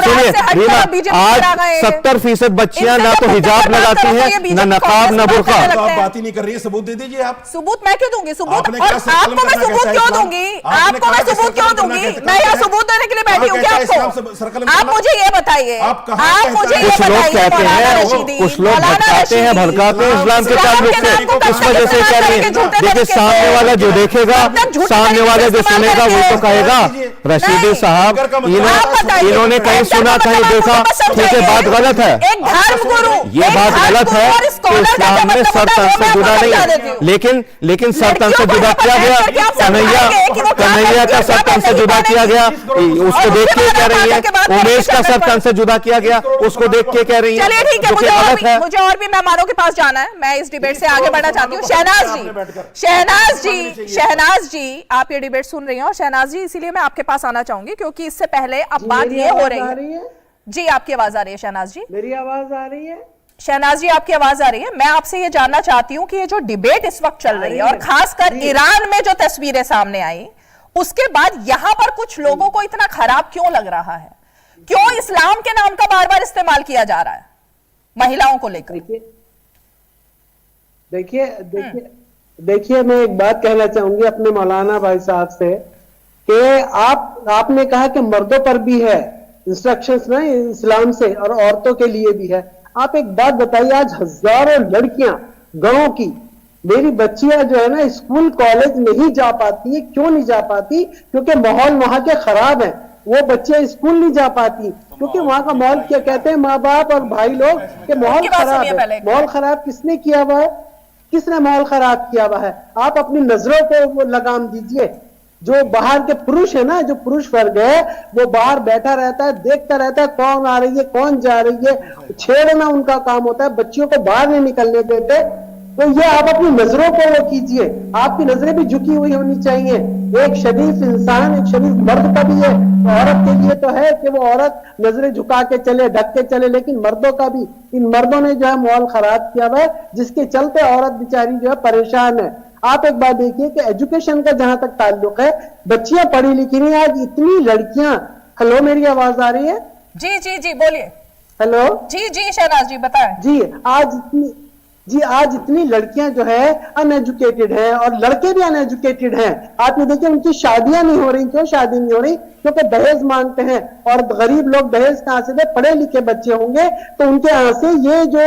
सुनिए, रीमा आज 70% बच्चियां ना तो हिजाब लगाती हैं, ना नकाब, ना बुर्का। आप बात ही नहीं कर रही है, सबूत दे दीजिए आप। सबूत मैं क्यों दूंगी? सबूत और आपको मैं सबूत क्यों दूंगी? आपको मैं सबूत क्यों दूंगी? मैं यहाँ सबूत देने के लिए बैठी हूँ क्या आपको? आप मुझे ये बताइए, आप मुझे ये कुछ लोग कहते हैं, कुछ लोग भटकाते हैं, भड़काते हैं इस्लाम के ताल्लुक से, इस वजह से कह रही है। देखिए, सामने वाला जो देखेगा, सामने वाला जो सुनेगा, वो तो कहेगा रशीदी साहब इन्होंने कहीं सुना, कहीं देखा, ठीक है, बात गलत है, एक धर्म गुरु, ये बात गलत है कि इस्लाम में सर तन से जुदा नहीं है। लेकिन सर तन से जुदा किया गया, कन्हैया का सर तन से जुदा किया गया, उसको देख के कह रही है। उमेश का सर तन से जुदा किया गया, उसको देख के कह रही है। चलिए ठीक है, मुझे और भी मेहमानों के पास जाना है, मैं इस डिबेट से आगे बढ़ना चाहती हूँ। शहनाज जी आप ये डिबेट सुन रही हैं, और शहनाज जी इसीलिए मैं आपके पास आना चाहूंगी क्योंकि इससे पहले अब बात ये हो रही है। जी आपकी आवाज आ रही है शहनाज जी? मेरी आवाज आ रही है? शहनाज जी आपकी आवाज आ रही है। मैं आपसे ये जानना चाहती हूँ कि ये जो डिबेट इस वक्त चल रही है, और खासकर ईरान में जो तस्वीरें सामने आई, उसके बाद यहां पर कुछ लोगों को इतना खराब क्यों लग रहा है? क्यों इस्लाम के नाम का बार बार इस्तेमाल किया जा रहा है महिलाओं को लेकर? देखिए मैं एक बात कहना चाहूंगी अपने मौलाना भाई साहब से कि आपने कहा कि मर्दों पर भी है इंस्ट्रक्शंस ना इस्लाम से, और औरतों के लिए भी है। आप एक बात बताइए, आज हजारों लड़कियां गांव की, मेरी बच्चियां जो है ना स्कूल कॉलेज नहीं जा पाती है। क्यों नहीं जा पाती? क्योंकि माहौल वहां के खराब है। वो बच्चे स्कूल नहीं जा पाती क्योंकि वहां का माहौल, क्या कहते हैं माँ बाप और भाई लोग कि माहौल खराब है। माहौल खराब किसने किया हुआ है? किसने माहौल खराब किया हुआ है? आप अपनी नजरों को लगाम दीजिए। जो बाहर के पुरुष है ना, जो पुरुष वर्ग है, वो बाहर बैठा रहता है, देखता रहता है कौन आ रही है, कौन जा रही है, छेड़ना उनका काम होता है, बच्चियों को बाहर नहीं निकलने देते। तो ये आप अपनी नजरों को वो कीजिए, आपकी नजरें भी झुकी हुई होनी चाहिए। एक शरीफ इंसान, एक शरीफ मर्द का भी है, औरत के लिए तो है कि वो औरत नजरें झुका के चले, ढक के चले, लेकिन मर्दों का भी, इन मर्दों ने जो है माहौल खराब किया हुआ है, जिसके चलते औरत बेचारी जो है परेशान है। आप एक बात देखिए कि एजुकेशन का जहां तक ताल्लुक है, बच्चियां पढ़ी लिखी नहीं, आज इतनी लड़कियां, हेलो मेरी आवाज आ रही है? जी बोलिए। हेलो जी शहनाज जी बताएं। आज इतनी लड़कियां जो है अनएजुकेटेड हैं और लड़के भी अनएजुकेटेड हैं। आपने देखिए उनकी शादियां नहीं हो रही। क्यों शादी नहीं हो रही? क्योंकि दहेज मांगते हैं, और गरीब लोग दहेज कहां से दे? पढ़े लिखे बच्चे होंगे तो उनके यहां से ये जो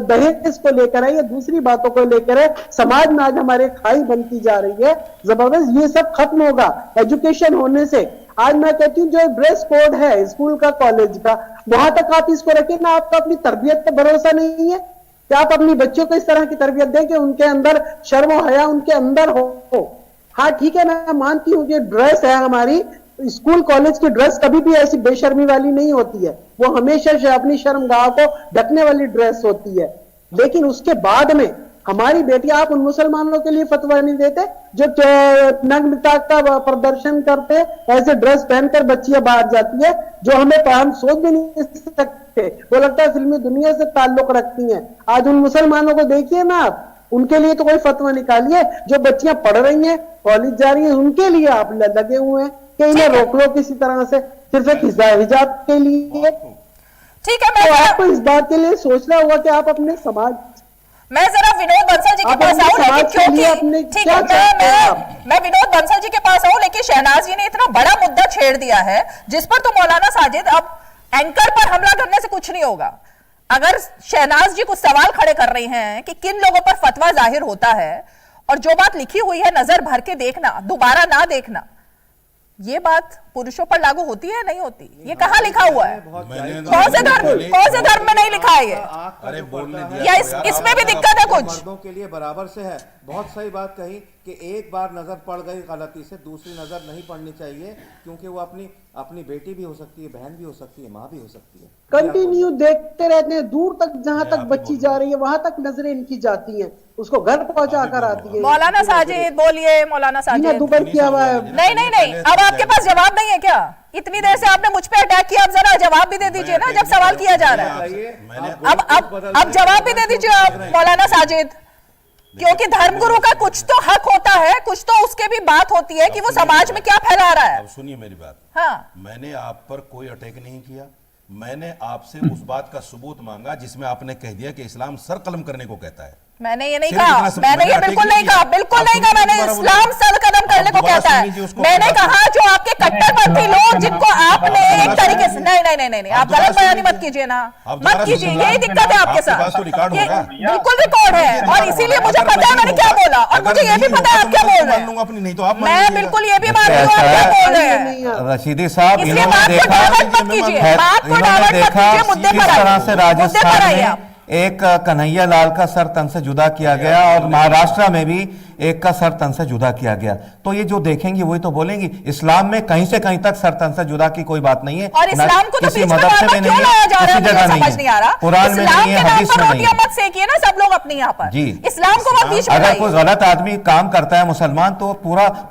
दहेज को लेकर है, ये दूसरी बातों को लेकर है, समाज में आज हमारे खाई बनती जा रही है जबरदस्त। ये सब खत्म होगा एजुकेशन होने से। आज मैं कहती हूँ जो ड्रेस कोड है स्कूल का, कॉलेज का, वहां तक आप इसको रखें ना। आपका अपनी तरबियत पर भरोसा नहीं है कि आप अपनी बच्चों को इस तरह की तरबियत दें कि उनके अंदर शर्म और हया उनके अंदर हो। हाँ ठीक है, मैं मानती हूँ कि ड्रेस है हमारी, स्कूल कॉलेज की ड्रेस कभी भी ऐसी बेशर्मी वाली नहीं होती है, वो हमेशा अपनी शर्मगाह को ढकने वाली ड्रेस होती है। लेकिन उसके बाद में हमारी बेटी, आप उन मुसलमानों के लिए फतवा नहीं देते जो नग्नता का प्रदर्शन करते, ऐसे ड्रेस पहनकर बच्चियां बाहर जाती है, जो हम सोच भी नहीं सकते, वो लगता है फिल्मी दुनिया से ताल्लुक रखती हैं। आज उन मुसलमानों को देखिए ना आप, उनके लिए तो कोई फतवा निकालिए। जो बच्चियां पढ़ रही हैं, कॉलेज जा रही हैं, उनके लिए आप लगे हुए हैं कि इन्हें रोक लो किसी तरह से, सिर्फ एक हिजाब के लिए। ठीक है, मैं आपको इस बात के लिए सोचना होगा कि आप अपने समाज, मैं जरा विनोद बंसल जी के पास आऊं, लेकिन ठीक है मैं विनोद बंसल जी के पास आऊं, लेकिन शहनाज जी ने इतना बड़ा मुद्दा छेड़ दिया है जिस पर तो मौलाना साजिद, अब एंकर पर हमला करने से कुछ नहीं होगा। अगर शहनाज जी कुछ सवाल खड़े कर रही हैं कि किन लोगों पर फतवा जाहिर होता है, और जो बात लिखी हुई है नजर भर के देखना, दोबारा ना देखना, ये बात पुरुषों पर लागू होती है नहीं होती? ये कहाँ लिखा हुआ है? कौन से धर्म में नहीं लिखा है ये? अरे बोलने दिया या इसमें भी दिक्कत है कुछ? मर्दों के लिए बराबर से है। बहुत सही बात कही कि एक बार नजर पड़ गई गलती से दूसरी नजर नहीं पड़नी चाहिए, क्योंकि वो अपनी बेटी भी हो सकती है, बहन भी हो सकती है, माँ भी हो सकती है। कंटिन्यू देखते रहते हैं, दूर तक जहां तक बच्ची जा रही है वहां तक नजरें इनकी जाती हैं, उसको घर पहुंचा कर आती है। मौलाना साजिद बोलिए, मौलाना साजिद। दुबई किया हुआ है। नहीं, अब आपके पास जवाब नहीं है क्या? इतनी देर से आपने मुझ पे अटैक किया, अब जरा जवाब भी दे दीजिए ना जब सवाल किया जा रहा है। अब जवाब भी दे दीजिए आप मौलाना साजिद, क्योंकि धर्मगुरु का कुछ तो हक होता है, कुछ तो उसके भी बात होती है कि वो समाज में क्या फैला रहा है। अब सुनिए मेरी बात। हाँ, मैंने आप पर कोई अटैक नहीं किया, मैंने आपसे उस बात का सबूत मांगा जिसमें आपने कह दिया कि इस्लाम सर कलम करने को कहता है। मैंने ये नहीं कहा, मैंने ये बिल्कुल नहीं कहा, मैंने इस्लाम सर कदम करने को कहता है। मैंने कहा जो आपके कट्टरपंथी लोग जिनको आपने एक तरीके से नहीं, आप गलत बयानी मत कीजिए ना, मत कीजिए, यही दिक्कत है आपके साथ। बिल्कुल रिकॉर्ड है और इसीलिए मुझे पता है मैंने क्या बोला, और मुझे ये भी पता है आप क्या बोल रहे हैं। मैं बिल्कुल ये भी मानती हूँ आप क्या बोल रहे हैं। रशीदी साहब, इसलिए बात को डाइवर्ट मत कीजिए, बात को डाइवर्ट मत कीजिए, मुद्दे पर आइए। एक कन्हैया लाल का सर तन से जुदा किया गया और महाराष्ट्र में भी एक का सर तन से जुदा किया गया, तो ये जो देखेंगे वही तो बोलेंगी। इस्लाम में कहीं से कहीं तक सर तन से जुदा की कोई बात नहीं है, और इस्लाम को तो किसी बीच में मदद से भी नहीं है, किसी जगह नहीं है, कुरान में नहीं है, हदीस में नहीं है। मत सेकिए ना सब लोग अपने यहाँ पर जी, इस्लाम को मत बीच में। अगर कोई गलत आदमी काम करता है मुसलमान, तो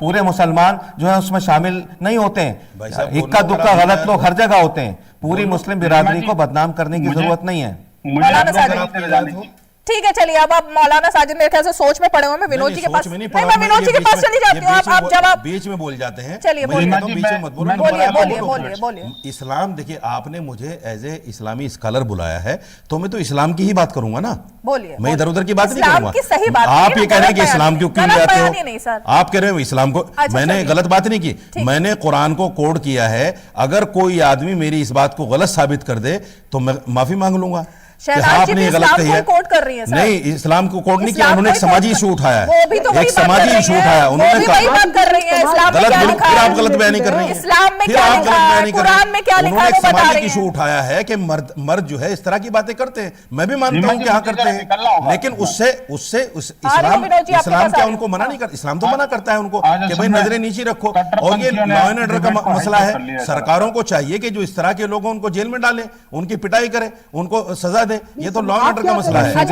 पूरे मुसलमान जो है उसमें शामिल नहीं होते हैं। इक्का दुक्का गलत लोग हर जगह होते हैं। पूरी मुस्लिम बिरादरी को बदनाम करने की जरूरत नहीं है। मौलाना साजिद, ठीक है चलिए, अब आप मौलाना साजिद मेरे ख्याल से सोच में पड़े हुए। मैं विनोद जी के पास नहीं, मैं विनोद जी के पास चली जाती हूँ। आप जवाब बीच में बोल जाते हैं। चलिए बोलिए। इस्लाम, देखिए आपने मुझे एज ए इस्लामी स्कॉलर बुलाया है, तो मैं तो इस्लाम की ही बात करूंगा ना। बोलिए, मैं इधर उधर की बात नहीं करूंगा। सही बात आप ये कह रहे हैं कि इस्लाम क्यों जाते हो? आप कह रहे हो इस्लाम को, मैंने गलत बात नहीं की, मैंने कुरान को कोड किया है। अगर कोई आदमी मेरी इस बात को गलत साबित कर दे तो मैं माफी मांग लूंगा। आपने गलत कही है, कोड कर रही है सर। नहीं, इस्लाम को कोड नहीं किया, उन्होंने एक समाजी इशू उठाया, एक समाजी इशू उठाया उन्होंने। आप गलत बयानी कर रही हैं। इस्लाम में क्या लिखा है, कुरान में क्या लिखा है, एक सामाजिक इशू उठाया है कि मर्द जो है इस तरह की बातें करते हैं। मैं भी मानता हूँ कि हाँ करते हैं, लेकिन उससे इस्लाम क्या उनको मना नहीं करता? इस्लाम तो मना करता है उनको कि भाई नजरें नीचे रखो। और ये लॉ एंड ऑर्डर का मसला है, सरकारों को चाहिए कि जो इस तरह के लोग उनको जेल में डालें, उनकी पिटाई करें, उनको सजा दे। ये तो लॉ एंड ऑर्डर का मसला है। इस्लाम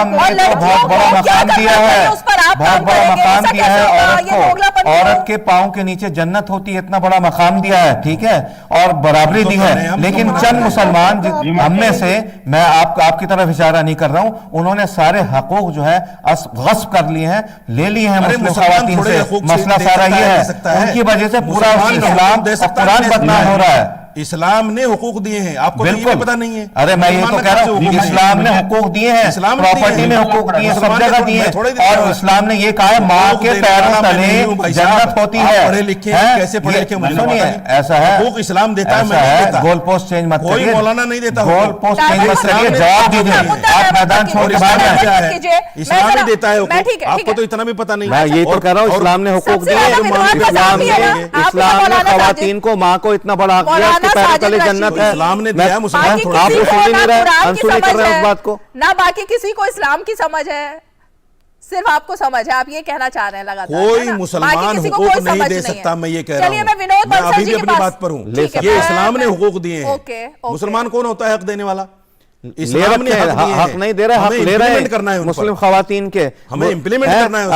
ने बहुत बड़ा मकाम दिया है, बहुत बड़ा मकाम दिया है औरत को। औरत के पांव के नीचे जन्नत होती है, इतना बड़ा मकाम दिया है, ठीक है, और बराबरी दी है। लेकिन चंद मुसलमान हमने से, मैं आपकी तरफ इशारा नहीं कर रहा हूं, उन्होंने सारे हकूक जो है गस्ब कर लिए हैं, ले लिए हैं मुस्लिम खवातीन से। मसला सारा ये है, उनकी वजह से पूरा इस्लाम कुरान बदनाम हो रहा है। इस्लाम ने हुकूक दिए हैं, आपको बिल्कुल पता नहीं है। अरे मैं ये तो कह रहा हूँ, इस्लाम ने हुकूक दिए हैं, प्रॉपर्टी में हुकूक दिए, सब जगह दिए हैं। और इस्लाम ने ये कहा है माँ के पैरों तले जन्नत होती है। पढ़े लिखे कैसे पढ़े लिखे सुनिए, ऐसा है, हुकूक इस्लाम देता है, मैं नहीं देता। गोल पोस्ट चेंज मत करिए, कोई मौलाना नहीं देता। गोल पोस्ट चेंज मत करिए, जवाब दीजिए। आप मैदान छोड़ के बाहर जाए, इस्लाम ही देता है हुकूक, आपको तो इतना भी पता नहीं। मैं ये तो कह रहा हूँ, इस्लाम ने हुकूक दिए, इस्लाम ने खवातीन को, माँ को इतना बड़ा हक दिया, उसके पैरों तले इस्लाम ने दिया, मुसलमान आप सुन नहीं रहे, अनसुनी कर रहे हैं उस बात को ना। बाकी किसी को इस्लाम की समझ है, सिर्फ आपको समझ है, आप ये कहना चाह रहे हैं लगातार। कोई मुसलमान हुकूक नहीं दे सकता, मैं ये कह रहा हूं। चलिए मैं विनोद बंसल जी के अपनी बात पर हूं। ये इस्लाम ने हुकूक दिए हैं। मुसलमान कौन होता है हक देने वाला? इस्लाम ने हक नहीं दे रहा, हक ले रहे हैं करना है मुस्लिम खवातीन के, हमें इंप्लीमेंट करना है।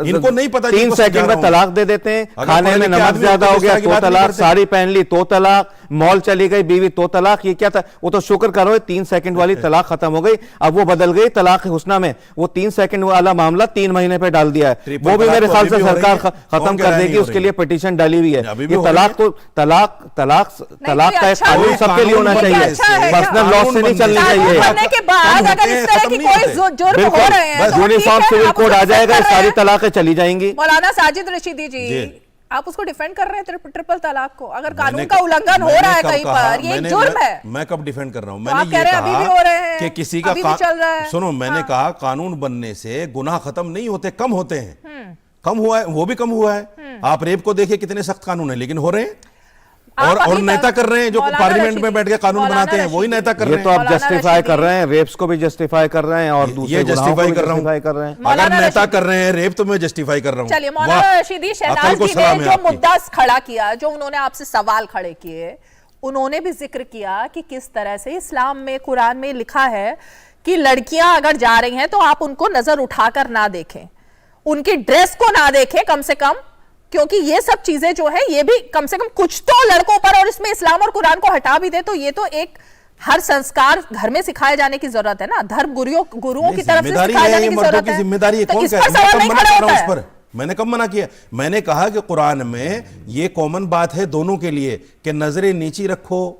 इनको नहीं पता, 3 सेकंड में तलाक दे देते हैं, खाने में नमक ज्यादा हो गया तो तलाक, साड़ी पहन ली तो तलाक, मॉल चली गई बीवी तो तलाक। ये क्या था? वो तो शुक्र करो 3 सेकंड वाली तलाक खत्म हो गई, अब वो बदल गई तलाक हुस्ना में। वो 3 सेकंड वाला मामला 3 महीने पे डाल दिया है, वो भी मेरे ख्याल से सरकार खत्म कर देगी, उसके लिए पिटीशन डाली हुई है। ये तलाक तो तलाक का एक कानून सबके लिए होना चाहिए, पर्सनल लॉ से नहीं चलनी चाहिए। बाद अगर इस तरह की कोई जुर्म हो रहे हैं तो यूनिफॉर्म सिविल कोड आ जाएगा, सारी तलाकें चली जाएंगी। मौलाना साजिद रशीदी जी, आप उसको डिफेंड कर रहे हैं ट्रिपल तलाक को? अगर कानून का उल्लंघन हो रहा है कहीं पर, ये एक जुर्म है। मैं कब डिफेंड कर रहा हूं? मैंने ये कहा कि किसी का चल रहा है। सुनो, मैंने कहा कानून बनने से गुनाह खत्म नहीं होते, कम होते हैं। कम हुआ है, वो भी कम हुआ है। आप रेप को देखिए कितने सख्त कानून है, लेकिन हो रहे हैं। और नेता कर रहे हैं जो पार्लियामेंट में बैठ के कानून बनाते हैं, वही नेता कर रहे हैं। ये तो आप जस्टिफाई कर रहे हैं, रेप्स को भी जस्टिफाई कर रहे हैं और दूसरे जस्टिफाई कर रहा हूं। अगर नेता कर रहे हैं रेप तो मैं जस्टिफाई कर रहा हूं। चलिए मौलाना रशीदी, शहनाज जी ने जो मुद्दा खड़ा किया, जो उन्होंने आपसे सवाल खड़े किए, उन्होंने भी जिक्र किया कि किस तरह से इस्लाम में, कुरान में लिखा है कि लड़कियां अगर जा रही हैं तो आप उनको नजर उठाकर ना देखें, उनकी ड्रेस को ना देखें कम से कम, क्योंकि ये सब चीजें जो है ये भी कम से कम कुछ तो लड़कों पर, और इसमें इस्लाम और कुरान को हटा भी दे तो ये तो एक हर संस्कार घर में सिखाए जाने की जरूरत है ना, धर्म गुरुओं की तरफ से सिखाए जाने की जरूरत है। जिम्मेदारी है, कौन कहता है? मैंने कब मना किया? मैंने कहा कि कुरान में ये कॉमन बात है दोनों के लिए कि नजरें नीची रखो,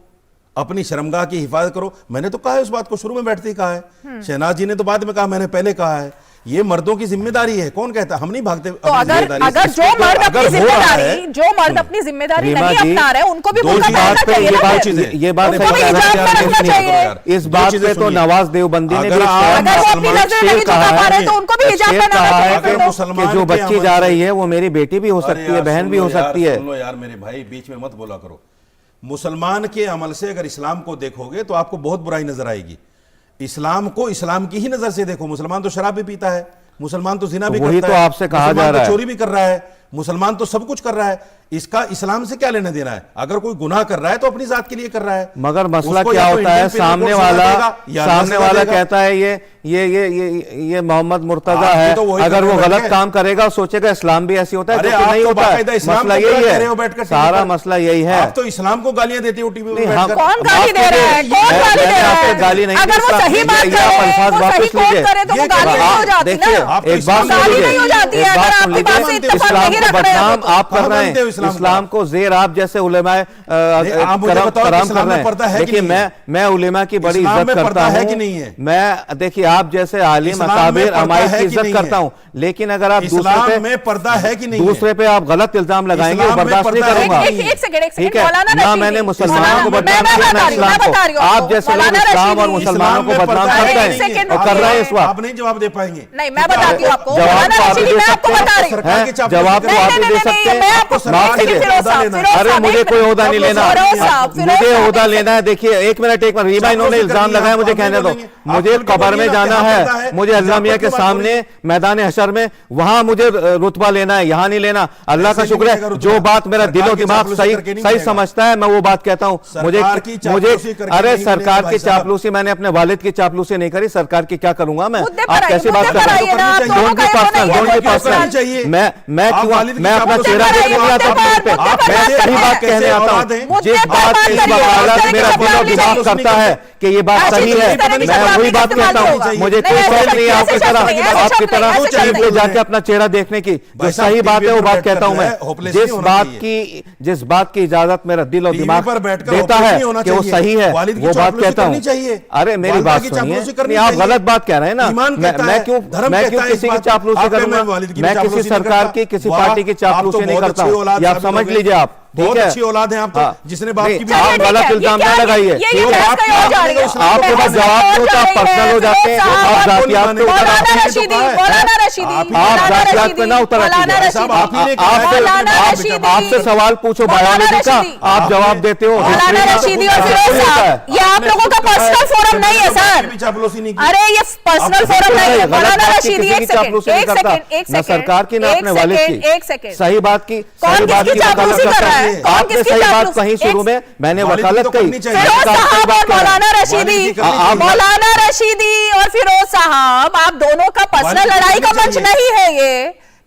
अपनी शर्मगाह की हिफाजत करो। मैंने तो कहा है उस बात को, शुरू में बैठते ही कहा है। शहनाज जी ने तो बाद में कहा, मैंने पहले कहा है। ये मर्दों की जिम्मेदारी है, कौन कहता है? हम नहीं भागते। तो अगर जो मर्द अपनी जिम्मेदारी नहीं अपना रहे उनको भी ये बात इस बात पे तो नवाज देवबंदी ने कि जो बच्ची जा रही है वो मेरी बेटी भी हो सकती है, बहन भी हो सकती है। सुनो यार मेरे भाई, बीच में मत बोला करो। मुसलमान के अमल से अगर इस्लाम को देखोगे तो आपको बहुत बुराई नजर आएगी। इस्लाम को इस्लाम की ही नजर से देखो। मुसलमान तो शराब भी पीता है, मुसलमान तो जिना भी करता है, वही तो आपसे कहा जा रहा है, चोरी भी कर रहा है, मुसलमान तो सब कुछ कर रहा है। इसका इस्लाम से क्या लेना देना है? अगर कोई गुनाह कर रहा है तो अपनी जात के लिए कर रहा है। मगर मसला क्या होता है, सामने वाला कहता है ये मोहम्मद मुर्तजा है, अगर वो गलत काम करेगा सोचेगा इस्लाम भी ऐसी होता है, तो नहीं होता है। मसला यही है, सारा मसला यही है। आप तो इस्लाम को गालियां देते हो टीवी में। कौन गाली दे रहा है? आपको गाली नहीं, अल्फाज वापस लीजिए। देखिए एक बात इस्लाम को बदनाम आप कर रहे हैं, इस्लाम को जेर आप जैसे उलेमा कराम कर रहे हैं। देखिए मैं उलेमा की बड़ी इज्जत करता हूं, मैं देखिए आप जैसे आलिम अकाबिर अमाइद की इज्जत करता हूं, लेकिन अगर आप दूसरे पे आप गलत इल्जाम लगाएंगे वो बर्दाश्त नहीं करूंगा। ठीक है ना, मैंने मुसलमानों को बदनाम किया, इस्लाम को। आप जैसे लोग इस्लाम और मुसलमानों को बदनाम करते हैं और कर रहे हैं इस वक्त। आप नहीं जवाब दे पाएंगे। नहीं, मैं बताती हूं आपको, जवाब तो आप दे सकते हैं, जवाब तो आप दे सकते हैं। अरे मुझे कोई ओहदा नहीं लेना, मुझे ओहदा लेना है। देखिए एक मिनट रीमा, इन्होंने इल्जाम लगाया, मुझे कहने दो। मुझे कब्र में जाना है, मुझे अल्लामिया के सामने मैदान हशर में, वहां मुझे रुतबा लेना है, यहां नहीं लेना। अल्लाह का शुक्र है जो बात मेरा दिलो दिमाग सही समझता है मैं वो बात कहता हूं। मुझे अरे सरकार की चापलूसी, मैंने अपने वालिद की चापलूसी नहीं करी, सरकार की क्या करूंगा मैं? आप कैसी बात कर रहे हैं? मैं अपना चेहरा देखने नहीं आता, मैं सही बात कहने आता हूं। जिस बात की वकालत मेरा दिलो दिमाग करता है कि ये बात सही है, मैं वही बात कहता हूं। मुझे कोई शौक नहीं है आपकी तरह टीवी पे जाके अपना चेहरा देखने की। जो सही बात है वो बात कहता हूं मैं। जिस बात की इजाजत मेरा दिल और दिमाग देता है कि वो सही है वो बात कहता हूं। अरे मेरी बात सुनिए, आप गलत बात कह रहे हैं ना। मैं क्यों किसी की चापलूसी करूंगा? मैं किसी सरकार की, किसी पार्टी की चापलूसी नहीं करता हूं, ये आप समझ लीजिए। आप बहुत अच्छी औलाद है आप तो, जिसने बाप की आप गलत इल्जाम ना लगाइए। आपके पास जवाब नहीं होता, आप पर्सनल हो जाते हैं, आप जातियात पे उतर आते हैं। आप जातियात पे ना उतर आइए। आपसे सवाल पूछो बायोलॉजी का, आप जवाब देते हो। ये आप लोगों का पर्सनल फोरम नहीं है सर। अरे ये पर्सनल फोरम नहीं है। मौलाना रशीदी एक सेकंड, ना सरकार की ना अपने वालिद की। एक सेकंड, सही बात की चापलूसी कर रहा है? आपने सही बात कहीं शुरू में, मैंने वकालत कही। मौलाना रशीदी और फिरोज साहब, आप दोनों का पर्सनल लड़ाई का मंच नहीं है।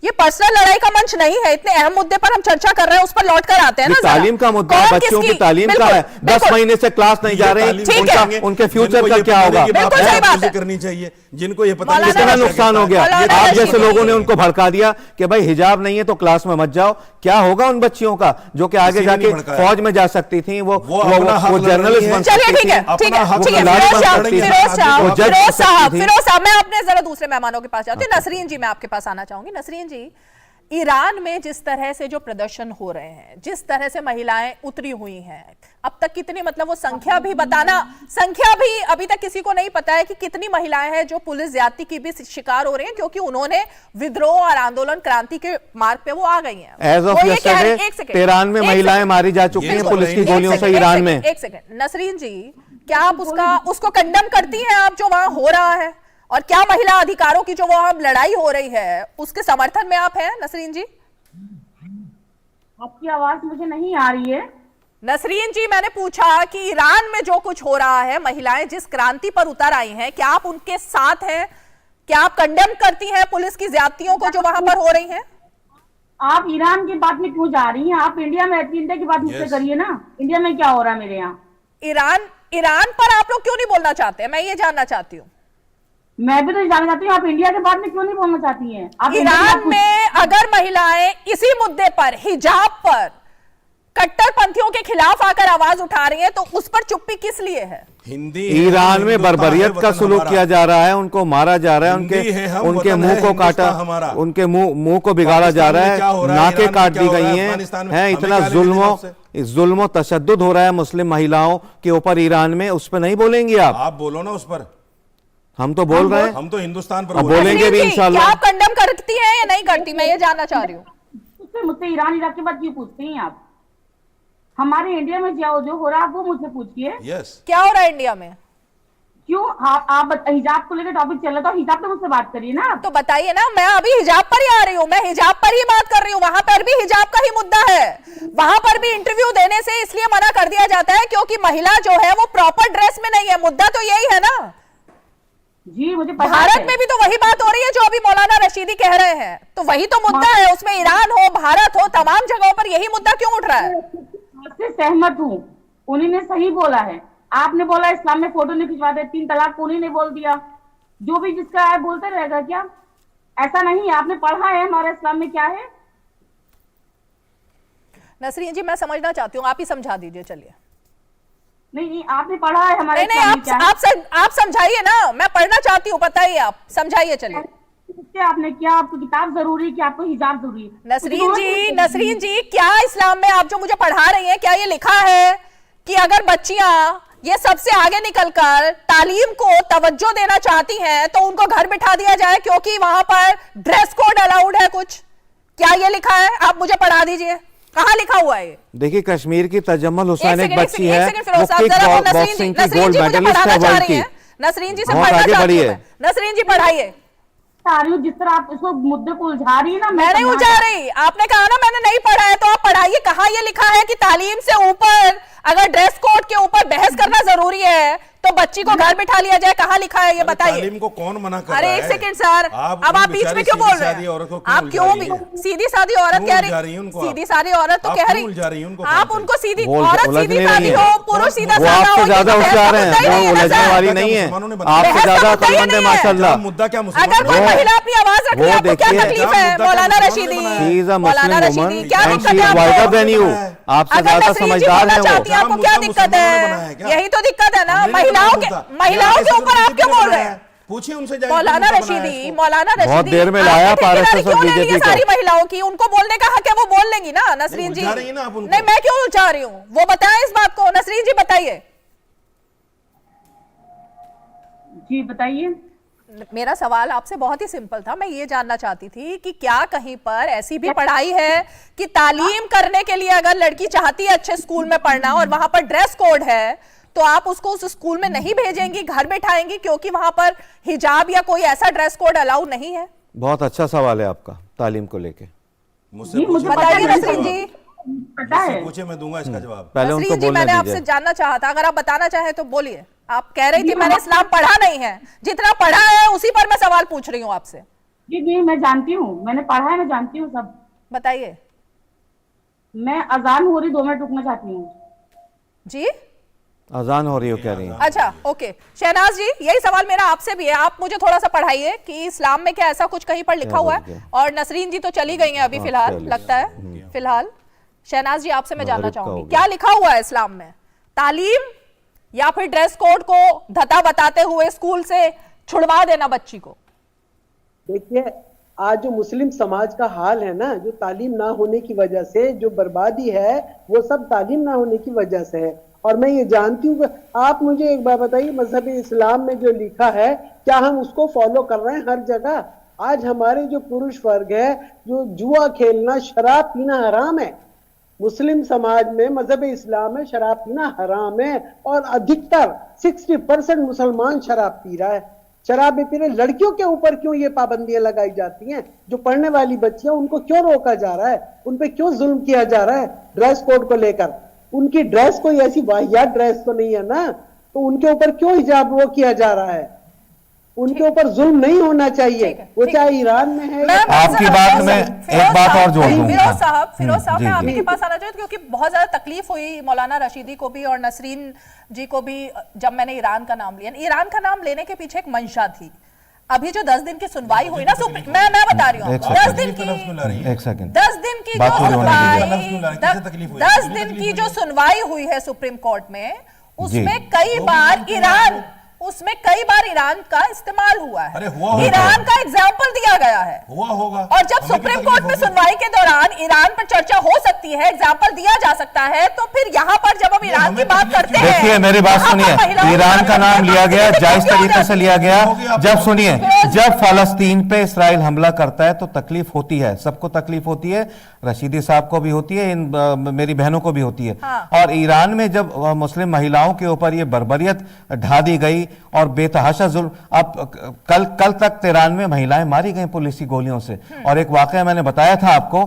ये पर्सनल लड़ाई का मंच नहीं है। इतने अहम मुद्दे पर हम चर्चा कर रहे हैं, उस पर लौट कर आते हैं ना। तालीम का मुद्दा है, बच्चों की तालीम का है। 10 महीने से क्लास नहीं जा रहे हैं, उनके फ्यूचर का क्या होगा? बिल्कुल सही बात है। करनी चाहिए जिनको ये पता नहीं। कितना नुकसान हो गया। आप जैसे लोगों ने उनको भड़का दिया कि भाई हिजाब नहीं है तो क्लास में मत जाओ। क्या होगा उन बच्चियों का जो कि आगे जाके फौज में जा सकती थी, वो जर्नलिस्ट बन सकती थी। फिरोज साहब, मैं अपने जरा दूसरे मेहमानों के पास जाती हूँ। नसरीन जी, मैं आपके पास आना चाहूंगी। नसरीन जी, ईरान में जिस तरह से जो प्रदर्शन हो रहे हैं, जिस तरह से महिलाएं उतरी हुई हैं, अब तक कितनी, मतलब वो संख्या भी अभी तक किसी को नहीं पता है कि कितनी महिलाएं हैं जो पुलिस ज्यादती की भी शिकार हो रही हैं, क्योंकि उन्होंने विद्रोह और आंदोलन क्रांति के मार्ग पे वो आ गई हैं। एज ऑफ यस्टरडे 93 महिलाएं मारी जा चुकी हैं पुलिस की गोलियों से ईरान में। एक सेकंड नसरीन जी, क्या आप उसको कंडेम करती हैं आप, जो वहां हो रहा है? और क्या महिला अधिकारों की जो वहां लड़ाई हो रही है उसके समर्थन में आप हैं नसरीन जी? आपकी आवाज मुझे नहीं आ रही है। नसरीन जी, मैंने पूछा कि ईरान में जो कुछ हो रहा है, महिलाएं जिस क्रांति पर उतर आई हैं, क्या आप उनके साथ हैं? क्या आप कंडेम करती हैं पुलिस की ज्यादतियों को जो वहां पर हो रही हैं? आप ईरान की बात में क्यों जा रही हैं? आप इंडिया में रहती, इंडिया की बात मुझसे करिए ना। इंडिया में क्या हो रहा है मेरे यहाँ? ईरान पर आप लोग क्यों नहीं बोलना चाहते? मैं ये जानना चाहती हूँ। मैं भी तो जानना चाहती हूँ, आप इंडिया के बारे में क्यों नहीं बोलना चाहती हैं? आप ईरान में अगर महिलाएं इसी मुद्दे पर, हिजाब पर, कट्टरपंथियों के खिलाफ आकर आवाज उठा रही हैं, तो उस पर चुप्पी किस लिए है? ईरान में बर्बरियत का सुलूक किया जा रहा है, उनको मारा जा रहा है, उनके मुंह को काटा, उनके मुंह को बिगाड़ा जा रहा है, नाकें काट दी गई हैं, इतना जुल्म तशद्दुद हो रहा है मुस्लिम महिलाओं के ऊपर ईरान में। उस पर नहीं बोलेंगे आप बोलो ना उस पर। हम तो बोल रहे हैं, हम तो हिंदुस्तान पर बोलेंगे भी इंशाल्लाह। क्या आप कंडेम करती हैं या नहीं करती? मैं ये जानना चाह रही हूँ। मुझसे ईरान इराक की बात क्यों पूछती हैं आप? हमारे इंडिया में जो हो रहा है वो मुझसे पूछिए। क्या हो रहा है इंडिया में? क्यों आप हिजाब को लेकर टॉपिक चल रहा था, हिजाब पे मुझसे बात करिए ना। तो बताइए ना, मैं अभी हिजाब पर ही आ रही हूँ, मैं हिजाब पर ही बात कर रही हूँ। वहां पर भी हिजाब का ही मुद्दा है। वहां पर भी इंटरव्यू देने से इसलिए मना कर दिया जाता है क्योंकि महिला जो है वो प्रॉपर ड्रेस में नहीं है। मुद्दा तो यही है ना जी। मुझे भारत में भी तो वही बात हो रही है जो अभी मौलाना रशीदी कह रहे हैं, तो वही तो मुद्दा है। उसमें ईरान हो, भारत हो, तमाम जगहों पर यही मुद्दा क्यों उठ रहा है? से सहमत हूँ, उन्हीं ने सही बोला है। आपने बोला इस्लाम में फोटो नहीं खिंचवाते, 3 तलाक उन्हीं ने बोल दिया। जो भी जिसका है बोलते रहेगा क्या? ऐसा नहीं है, आपने पढ़ा है हमारे इस्लाम में क्या है? नसरीन जी, मैं समझना चाहती हूँ, आप ही समझा दीजिए। चलिए। नहीं, आपने पढ़ा है हमारे आप समझाइए ना, मैं पढ़ना चाहती हूँ, बताइए, आप समझाइए। चलिए। आपने क्या, आपको किताब जरूरी कि आपको हिजाब जरूरी? नसरीन जी, क्या इस्लाम में आप जो मुझे पढ़ा रही हैं, क्या ये लिखा है कि अगर बच्चियां ये सबसे आगे निकलकर तालीम को तवज्जो देना चाहती हैं तो उनको घर बिठा दिया जाए क्योंकि वहां पर ड्रेस कोड अलाउड है? कुछ क्या ये लिखा है? आप मुझे पढ़ा दीजिए, कहाँ लिखा हुआ है? देखिए, कश्मीर की तजम्मुल हुसैन एक बच्ची है, बॉक्सिंग की गोल्ड मेडलिस्ट है वर्ल्ड की। नसरीन जी से पढ़ना चाहती हूं। नसरीन जी पढ़ाइए। जिस तरह आप इसको मुद्दे को उलझा रही है ना। मैं नहीं उलझा रही, आपने कहा ना मैंने नहीं पढ़ा है, तो आप पढ़ाइए। कहाँ ये लिखा है कि तालीम से ऊपर अगर ड्रेस कोड के ऊपर बहस करना जरूरी है तो बच्ची को घर बिठा लिया जाए? कहाँ लिखा है ये बताइए। तालीम को कौन मना कर रहा है? अरे एक सेकंड सर, अब आप बीच में क्यों बोल रहे हैं? आप क्यों भी सीधी सादी औरत कह रही? सीधी सादी औरत तो कह रही, आप उनको सीधी औरत सीधी सादी हो, पुरुष सीधा सादा हो, ज्यादा होशियार हैं, वो उलझने वाली नहीं है, आपसे ज्यादा अक्लमंद है माशाल्लाह। मुद्दा क्या? अगर कोई महिला अपनी आवाज रख रही है, आपको क्या तकलीफ है? मौलाना रशीदी, मौलाना रशीदी, क्या दिक्कत है आपको? आपसे ज्यादा समझदार है वो। आपको क्या दिक्कत है? यही तो दिक्कत है ना। महिलाओं के ऊपर आप क्यों बोल रहे हैं? पूछिए उनसे। मौलाना रशीदी बहुत देर में लाया आरएसएस और बीजेपी को। सारी महिलाओं की उनको बोलने का हक है, वो बोल लेंगी ना नसरीन जी। नहीं, मैं क्यों उलझा रही हूँ, वो बताएं इस बात को। नसरीन जी बताइए। जी बताइए। मेरा सवाल आपसे बहुत ही सिंपल था, मैं ये जानना चाहती थी कि क्या कहीं पर ऐसी भी पढ़ाई है कि तालीम करने के लिए अगर लड़की चाहती है अच्छे स्कूल में पढ़ना और वहां पर ड्रेस कोड है तो आप उसको उस स्कूल में नहीं भेजेंगी, घर बैठाएंगी क्योंकि वहां पर हिजाब या कोई ऐसा ड्रेस कोड अलाउ नहीं है? बहुत अच्छा सवाल है आपका तालीम को लेके। मुझसे बताइए नसरीन जी। पता है, पूछे, मैं दूंगा इसका जवाब। पहले उनको बोलने दीजिए। मैंने आपसे जानना चाहा था, अगर आप बताना चाहे तो बोलिए। आप कह रही थी मैंने इस्लाम पढ़ा नहीं है, जितना पढ़ा है उसी पर मैं सवाल पूछ रही हूँ आपसे। जी मैं जानती हूँ, मैंने पढ़ा है, मैं जानती हूँ सब। बताइए। मैं अजान हो रही, 2 मिनट रुकना चाहती हूँ। जी अजान हो रही हो, कह रही हैं? अच्छा ओके। शहनाज जी, यही सवाल मेरा आपसे भी है, आप मुझे थोड़ा सा पढ़ाइए कि इस्लाम में क्या ऐसा कुछ कहीं पर लिखा हुआ है? और नसरीन जी तो चली गई हैं अभी फिलहाल, लगता है फिलहाल। शहनाज जी आपसे मैं जानना चाहूंगी, क्या लिखा हुआ है इस्लाम में? तालीम या फिर ड्रेस कोड को धता बताते हुए स्कूल से छुड़वा देना बच्ची को? देखिए, आज जो मुस्लिम समाज का हाल है ना, जो तालीम ना होने की वजह से जो बर्बादी है, वो सब तालीम ना होने की वजह से है। और मैं ये जानती हूँ, आप मुझे एक बात बताइए, मजहब इस्लाम में जो लिखा है क्या हम उसको फॉलो कर रहे हैं हर जगह? आज हमारे जो पुरुष वर्ग है, जो जुआ खेलना, शराब पीना हराम है। मुस्लिम समाज में मजहब इस्लाम में शराब पीना हराम है, और अधिकतर 60% मुसलमान शराब पी रहा है। शराब भी पी रहे। लड़कियों के ऊपर क्यों ये पाबंदियां लगाई जाती हैं? जो पढ़ने वाली बच्चियां, उनको क्यों रोका जा रहा है? उन पे क्यों जुल्म किया जा रहा है ड्रेस कोड को लेकर? उनकी ड्रेस कोई ऐसी वाहियात ड्रेस तो नहीं है ना, तो उनके ऊपर क्यों हिजाब वो किया जा रहा है? उनके ऊपर जुल्म नहीं होना चाहिए, वो चाहे ईरान में है। आपकी बात में एक बात और जोड़ दूं। फिरोज साहब मैं आपके पास आना चाहती हूँ, क्योंकि बहुत ज्यादा तकलीफ हुई मौलाना रशीदी को भी और नसरीन जी को भी जब मैंने ईरान का नाम लिया। ईरान का नाम लेने के पीछे एक मंशा थी। अभी जो 10 दिन की सुनवाई हुई ना, मैं बता रही हूँ, 10 दिन की जो सुनवाई हुई है सुप्रीम कोर्ट में, उसमें कई बार ईरान का इस्तेमाल हुआ है। ईरान का एग्जाम्पल दिया गया है। और जब सुप्रीम कोर्ट में सुनवाई के दौरान ईरान पर चर्चा हो सकती है, एग्जाम्पल दिया जा सकता है, तो फिर यहाँ पर जब हम ईरान की बात करते हैं, देखिए मेरी बात सुनिए, ईरान का नाम लिया गया, जायज तरीके से लिया गया। जब सुनिए, जब फलस्तीन पे इसराइल हमला करता है तो तकलीफ होती है, सबको तकलीफ होती है, रशीदी साहब को भी होती है, मेरी बहनों को भी होती है। और ईरान में जब मुस्लिम महिलाओं के ऊपर ये बर्बरियत ढा दी गई और बेतहाशा जुल्म, अब कल तक तेहरान में महिलाएं मारी गई पुलिस की गोलियों से। और एक वाकया मैंने बताया था आपको,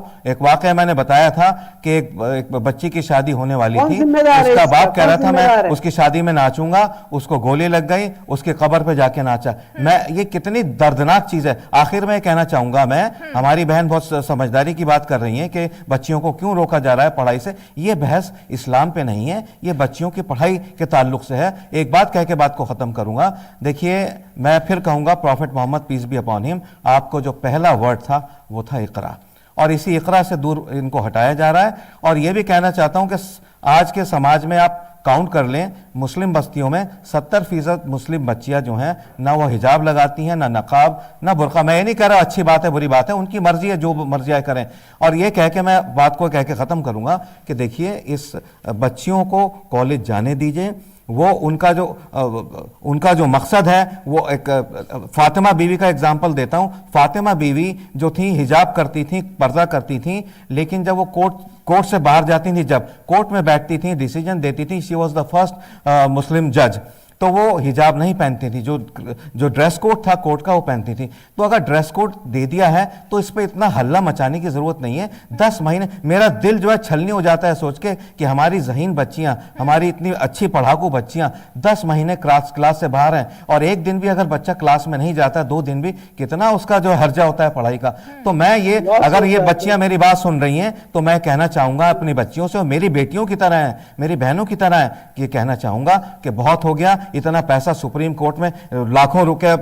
कि एक बच्ची की शादी होने वाली थी, उसका बाप कह रहा था मैं उसकी शादी में नाचूंगा, उसको गोली लग गई, उसके कब्र पे जाके नाचा। मैं ये कितनी दर्दनाक चीज है। आखिर में कहना चाहूंगा मैं, हमारी बहन बहुत समझदारी की बात कर रही है कि बच्चियों को क्यों रोका जा रहा है पढ़ाई से। ये बहस इस्लाम पे नहीं है, ये बच्चियों की पढ़ाई के ताल्लुक से है। एक बात कह के बात को खत्म करूंगा। देखिए, मैं फिर कहूंगा, prophet Mohammad peace be upon him, आपको जो पहला वर्ड था वो था इकरा, और इसी इकरा से दूर इनको हटाया जा रहा है। और यह भी कहना चाहता हूं कि आज के समाज में आप काउंट कर लें, मुस्लिम बस्तियों में 70% मुस्लिम बच्चियां जो हैं, ना वो हिजाब लगाती हैं, ना नकाब, ना बुर्का। मैं ये नहीं कह रहा अच्छी बात है बुरी बात है, उनकी मर्जी है, जो मर्जी करें। और ये कह के मैं बात को कह के ख़त्म करूंगा कि देखिए, इस बच्चियों को कॉलेज जाने दीजिए। वो उनका जो मकसद है, वो एक फातिमा बीवी का एग्जाम्पल देता हूं। फातिमा बीवी जो थी, हिजाब करती थी, पर्दा करती थी, लेकिन जब वो कोर्ट से बाहर जाती थी, जब कोर्ट में बैठती थी, डिसीजन देती थी, she was the first Muslim जज, तो वो हिजाब नहीं पहनती थी। जो ड्रेस कोड था कोर्ट का, वो पहनती थी। तो अगर ड्रेस कोड दे दिया है तो इस पे इतना हल्ला मचाने की जरूरत नहीं है। 10 महीने, मेरा दिल जो है छलनी हो जाता है सोच के कि हमारी ज़हीन बच्चियां, हमारी इतनी अच्छी पढ़ाकू बच्चियां 10 महीने क्लास से बाहर हैं। और एक दिन भी अगर बच्चा क्लास में नहीं जाता, 2 दिन भी, कितना उसका जो हर्जा होता है पढ़ाई का। तो मैं ये, अगर ये बच्चियां मेरी बात सुन रही हैं, तो मैं कहना चाहूंगा अपनी बच्चियों से, मेरी बेटियों की तरह है, मेरी बहनों की तरह है, कि कहना चाहूंगा कि बहुत हो गया। इतना पैसा सुप्रीम कोर्ट में, लाखों रुपए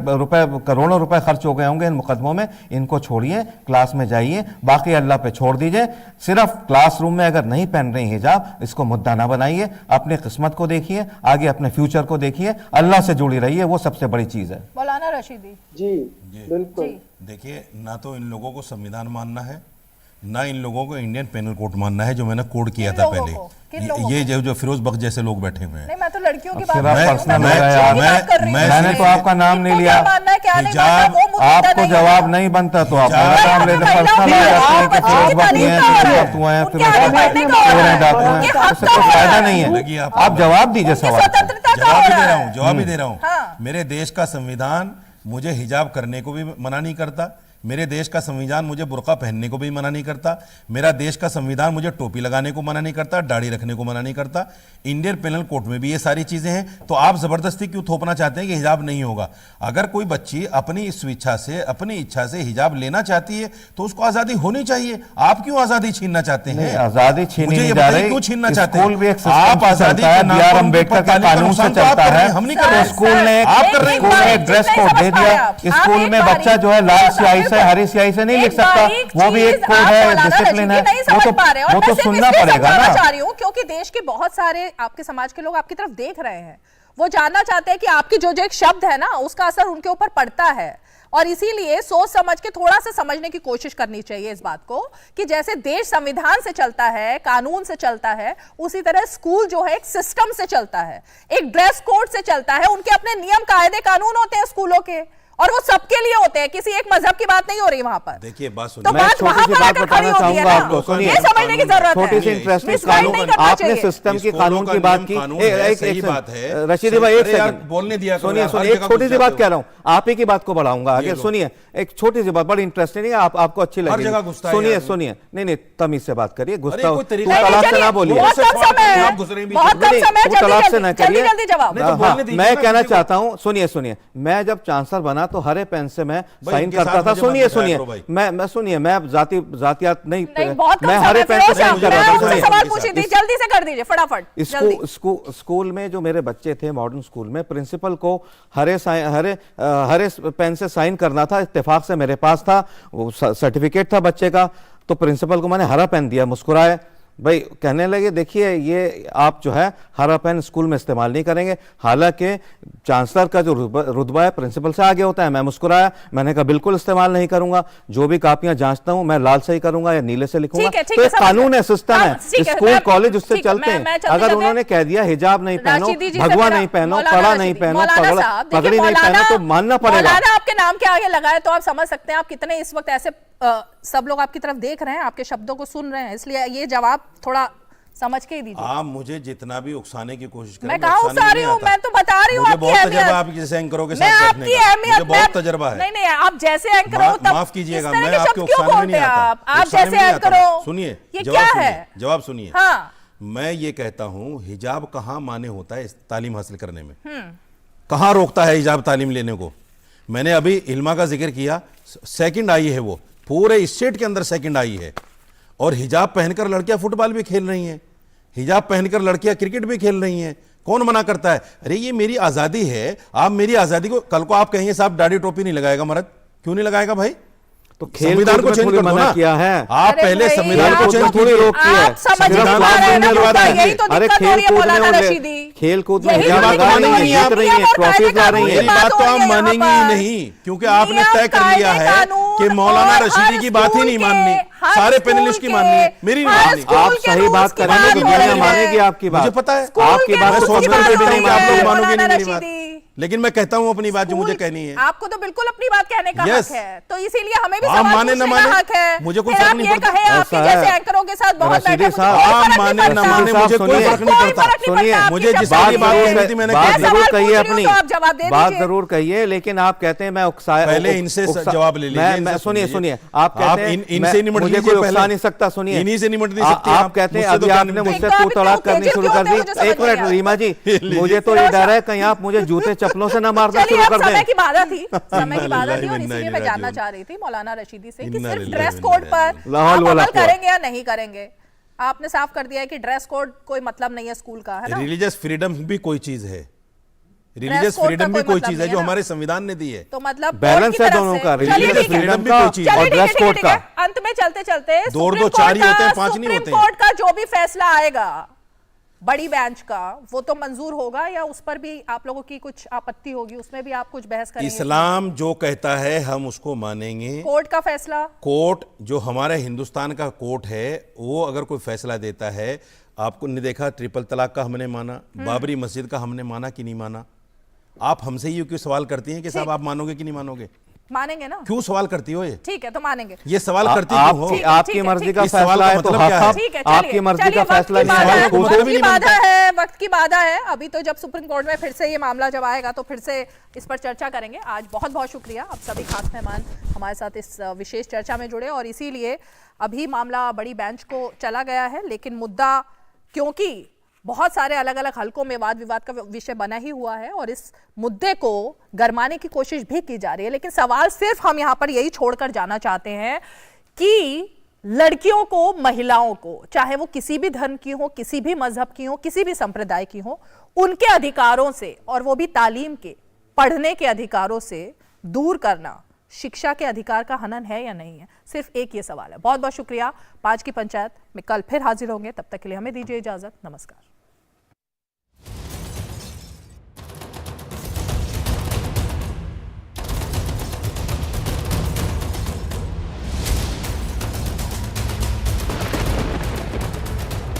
करोड़ों रुपए खर्च हो गए होंगे इन मुकदमों में। इनको छोड़िए, क्लास में जाइए, बाकी अल्लाह पे छोड़ दीजिए। सिर्फ क्लासरूम में अगर नहीं पहन रही हिजाब, इसको मुद्दा ना बनाइए। अपनी किस्मत को देखिए, आगे अपने फ्यूचर को देखिए, अल्लाह से जुड़ी रहिए, वो सबसे बड़ी चीज है। मौलाना रशीदी जी, बिल्कुल। देखिए, ना तो इन लोगों को संविधान मानना है, ना इन लोगों को इंडियन पेनल कोड मानना है, जो मैंने कोड किया था पहले। ये जो फिरोज बख्श जैसे लोग बैठे हुए हैं। नहीं, मैं तो लड़कियों की बात मैंने तो आपका नाम नहीं लिया। आपको जवाब नहीं बनता तो आप मेरा नाम ले, फायदा नहीं है। आप जवाब दीजिए सवाल। जवाब भी दे रहा हूँ। मेरे देश का संविधान मुझे हिजाब करने को भी मना नहीं करता। मेरे देश का संविधान मुझे बुर्का पहनने को भी मना नहीं करता। मेरा देश का संविधान मुझे टोपी लगाने को मना नहीं करता, दाढ़ी रखने को मना नहीं करता। इंडियन पेनल कोड में भी ये सारी चीजें हैं। तो आप जबरदस्ती क्यों थोपना चाहते हैं कि हिजाब नहीं होगा? अगर कोई बच्ची अपनी स्वेच्छा से, अपनी इच्छा से हिजाब लेना चाहती है तो उसको आजादी होनी चाहिए। आप क्यों आजादी छीनना चाहते हैं? आजादी छीनी नहीं जा रही। क्यों छीनना चाहते हैं? आप आजादी बीआर अम्बेडकर के कानून से चलता है। हम नहीं कर रहे। स्कूल ने ड्रेस कोड दे दिया। स्कूल में बच्चा जो है लाल स्याही से, हरी स्याही से नहीं लिख सकता। वो भी एक कोड है, डिसिप्लिन है। वो तो सुनना पड़ेगा ना। चाह रही हूँ क्योंकि देश के बहुत सारे आपके समाज के लोग आपकी तरफ देख रहे हैं। वो जानना चाहते हैं कि आपकी जो एक शब्द है ना, उसका असर उनके ऊपर पड़ता है। और इसीलिए सोच समझ के थोड़ा सा समझने की कोशिश करनी चाहिए इस बात को कि जैसे देश संविधान से चलता है, कानून से चलता है, उसी तरह स्कूल जो है एक सिस्टम से चलता है, एक ड्रेस कोड से चलता है। उनके अपने नियम कायदे कानून होते हैं स्कूलों के, और वो सबके लिए होते हैं, किसी एक मजहब की बात नहीं हो रही वहां पर। देखिए बात सुनिए, तो मैं छोटी सी बात बताना चाहूंगा आपको, सुनिए, ये समझने की जरूरत है, छोटी सी इंटरेस्टिंग कानून, आपने सिस्टम की कानून की बात की, एक बात है रशीदी भाई, एक सेकंड बोलने दिया, सुनिए, एक छोटी सी बात कह रहा हूँ, आप ही की बात को बढ़ाऊंगा आगे। सुनिए, एक छोटी सी बात बड़ी इंटरेस्टिंग है, आपको अच्छी लगेगी, सुनिए सुनिए, नहीं तमीज से बात करिए, गुस्सा तलाक से ना बोलिए, तलाक से ना करिए। मैं कहना चाहता हूँ, सुनिए, मैं जब चांसलर बना तो हरे पेन से मैं साइन करता था। सुनिए मैं सुनिए, मैं जातियात नहीं, मैं हरे पेन से साइन कर रहा था। सवाल पूछिए, जल्दी से कर दीजिए फटाफट। स्कूल में जो मेरे बच्चे थे मॉडर्न स्कूल में, प्रिंसिपल को हरे पेन से साइन करना था, इत्तेफाक से मेरे पास था, वो सर्टिफिकेट था बच्चे का, तो प्रिंसिपल को मैंने हरा पेन दिया, मुस्कुराए भाई, कहने लगे देखिए ये आप जो है हरा पेन स्कूल में इस्तेमाल नहीं करेंगे, हालांकि चांसलर का जो रुतबा है प्रिंसिपल से आगे होता है। मैं मुस्कुराया, मैंने कहा बिल्कुल इस्तेमाल नहीं करूंगा, जो भी कापियां जांचता हूं मैं लाल से ही करूंगा या नीले से लिखूंगा। तो एक कानून है, सिस्टम है, स्कूल कॉलेज उससे चलते हैं। अगर उन्होंने कह दिया हिजाब नहीं पहनो, भगवा नहीं पहनो, कड़ा नहीं पहनो, पगड़ी नहीं पहनो, तो मानना पड़ेगा। आपके नाम के आगे लगाए तो आप समझ सकते हैं आप कितने इस वक्त ऐसे सब लोग आपकी तरफ देख रहे हैं, आपके शब्दों को सुन रहे हैं, इसलिए ये जवाब थोड़ा समझ के ही दीजिए। आप मुझे जितना भी उकसाने की कोशिश करें, मैं कहाँ उकसा रही हूँ, मैं तो बता रही हूँ आपकी अहमियत। आप जैसे एंकरों के साथ बैठने का मुझे बहुत तजर्बा है। नहीं, आप जैसे एंकर हो तब माफ कीजिएगा, मैं आपके उकसाने में नहीं आता। आप जैसे एंकर हो, सुनिए, ये क्या है, जवाब सुनिए। हाँ, मैं ये कहता हूँ हिजाब कहाँ माने होता है तालीम हासिल करने में, कहाँ रोकता है हिजाब तालीम लेने को। मैंने अभी इल्मा का जिक्र किया, सेकंड आई है, वो पूरे स्टेट के अंदर सेकंड आई है, और हिजाब पहनकर लड़कियां फुटबॉल भी खेल रही हैं, हिजाब पहनकर लड़कियां क्रिकेट भी खेल रही हैं। कौन मना करता है? अरे ये मेरी आजादी है, आप मेरी आजादी को, कल को आप कहेंगे साहब दाढ़ी टोपी नहीं लगाएगा मर्द, क्यों नहीं लगाएगा भाई? तो संविधान को चेंज कर दो ना, किया है आप पहले संविधान को चेंज थोड़ी रोक किया है। अरे खेल कूद में हिजाब लगा रही है, जीत रही है, ट्रॉफी ला रही है। मेरी बात तो आप मानेंगे ही नहीं, क्योंकि आपने तय कर लिया है कि मौलाना रशीदी की बात ही नहीं माननी, सारे पैनलिस्ट की माननी है, मेरी नहीं माननी। आप सही बात करेंगे तो दुनिया मानेगी आपकी बात, मुझे पता है आपकी बात सोच कर बैठे हैं, आप लोग मानोगे नहीं मेरी बात, रशीदी। लेकिन मैं कहता हूं अपनी बात जो मुझे कहनी है। आपको तो बिल्कुल अपनी बात कहने का हक है, तो इसीलिए हमें भी आप माने न माने हक है। मुझे कोई फर्क नहीं पड़ता। आपके जैसे एंकरों के साथ बहुत बैठे, आप माने न माने मुझे कोई फर्क नहीं पड़ता। सुनिए, मुझे जिस बात कहनी थी मैंने बात जरूर कही है अपनी, तो बात जरूर कही है, लेकिन आप कहते हैं मैं उकसाया, पहले इनसे जवाब ले लीजिए। सुनिए, आप कहते हैं इनसे निपट मुझे कोई उकसा नहीं सकता। सुनिए, इन्हीं से निपट नहीं सकते आप कहते हैं अभी आपने मुझसे तू तड़ाक करनी शुरू कर दी। एक मिनट रीमा जी, मुझे तो ये डर है कहीं आप मुझे जूते चप्पलों से न मार दो। समय की बाधा थी और इसीलिए मैं जानना चाह रही थी मौलाना रशीदी से कि सिर्फ ड्रेस कोड पर आप अमल करेंगे या नहीं करेंगे। आपने साफ कर दिया है कि ड्रेस कोड कोई मतलब नहीं है स्कूल का, है ना। रिलीजियस फ्रीडम भी कोई चीज है, रिलीजियस फ्रीडम भी कोई चीज है जो हमारे संविधान ने दी है। तो मतलब बैलेंस है दोनों का, रिलीजियस फ्रीडम भी कोई चीज और ड्रेस कोड का। अंत में चलते चलते दो चार ही होते हैं, पांच नहीं होते। सुप्रीम कोर्ट का जो भी फैसला आएगा बड़ी बेंच का, वो तो मंजूर होगा या उस पर भी आप लोगों की कुछ आपत्ति होगी, उसमें भी आप कुछ बहस करेंगे? इस्लाम जो कहता है हम उसको मानेंगे। कोर्ट का फैसला, कोर्ट जो हमारे हिंदुस्तान का कोर्ट है, वो अगर कोई फैसला देता है, आपको नहीं देखा ट्रिपल तलाक का हमने माना, बाबरी मस्जिद का हमने माना कि नहीं माना? आप हमसे ही क्यों सवाल करती हैं कि साहब आप मानोगे कि नहीं मानोगे? मानेंगे ना। क्यों सवाल करती हो ये? ठीक है, तो मानेंगे। ये सवाल करती क्यों हो? आपकी मर्जी का फैसला है तो आपकी मर्जी का फैसला वक्त की बाधा है। अभी तो जब सुप्रीम कोर्ट में फिर से ये मामला जब आएगा तो फिर से इस पर चर्चा करेंगे। आज बहुत बहुत शुक्रिया, आप सभी खास मेहमान हमारे साथ इस विशेष चर्चा में जुड़े, और इसीलिए अभी मामला बड़ी बेंच को चला गया है, लेकिन मुद्दा क्योंकि बहुत सारे अलग अलग हलकों में वाद विवाद का विषय बना ही हुआ है और इस मुद्दे को गरमाने की कोशिश भी की जा रही है, लेकिन सवाल सिर्फ हम यहां पर यही छोड़कर जाना चाहते हैं कि लड़कियों को, महिलाओं को, चाहे वो किसी भी धर्म की हो, किसी भी मजहब की हो, किसी भी संप्रदाय की हो, उनके अधिकारों से, और वो भी तालीम के, पढ़ने के अधिकारों से दूर करना शिक्षा के अधिकार का हनन है या नहीं है? सिर्फ एक ये सवाल है। बहुत बहुत शुक्रिया। 5 की पंचायत में कल फिर हाजिर होंगे, तब तक के लिए हमें दीजिए इजाजत। नमस्कार।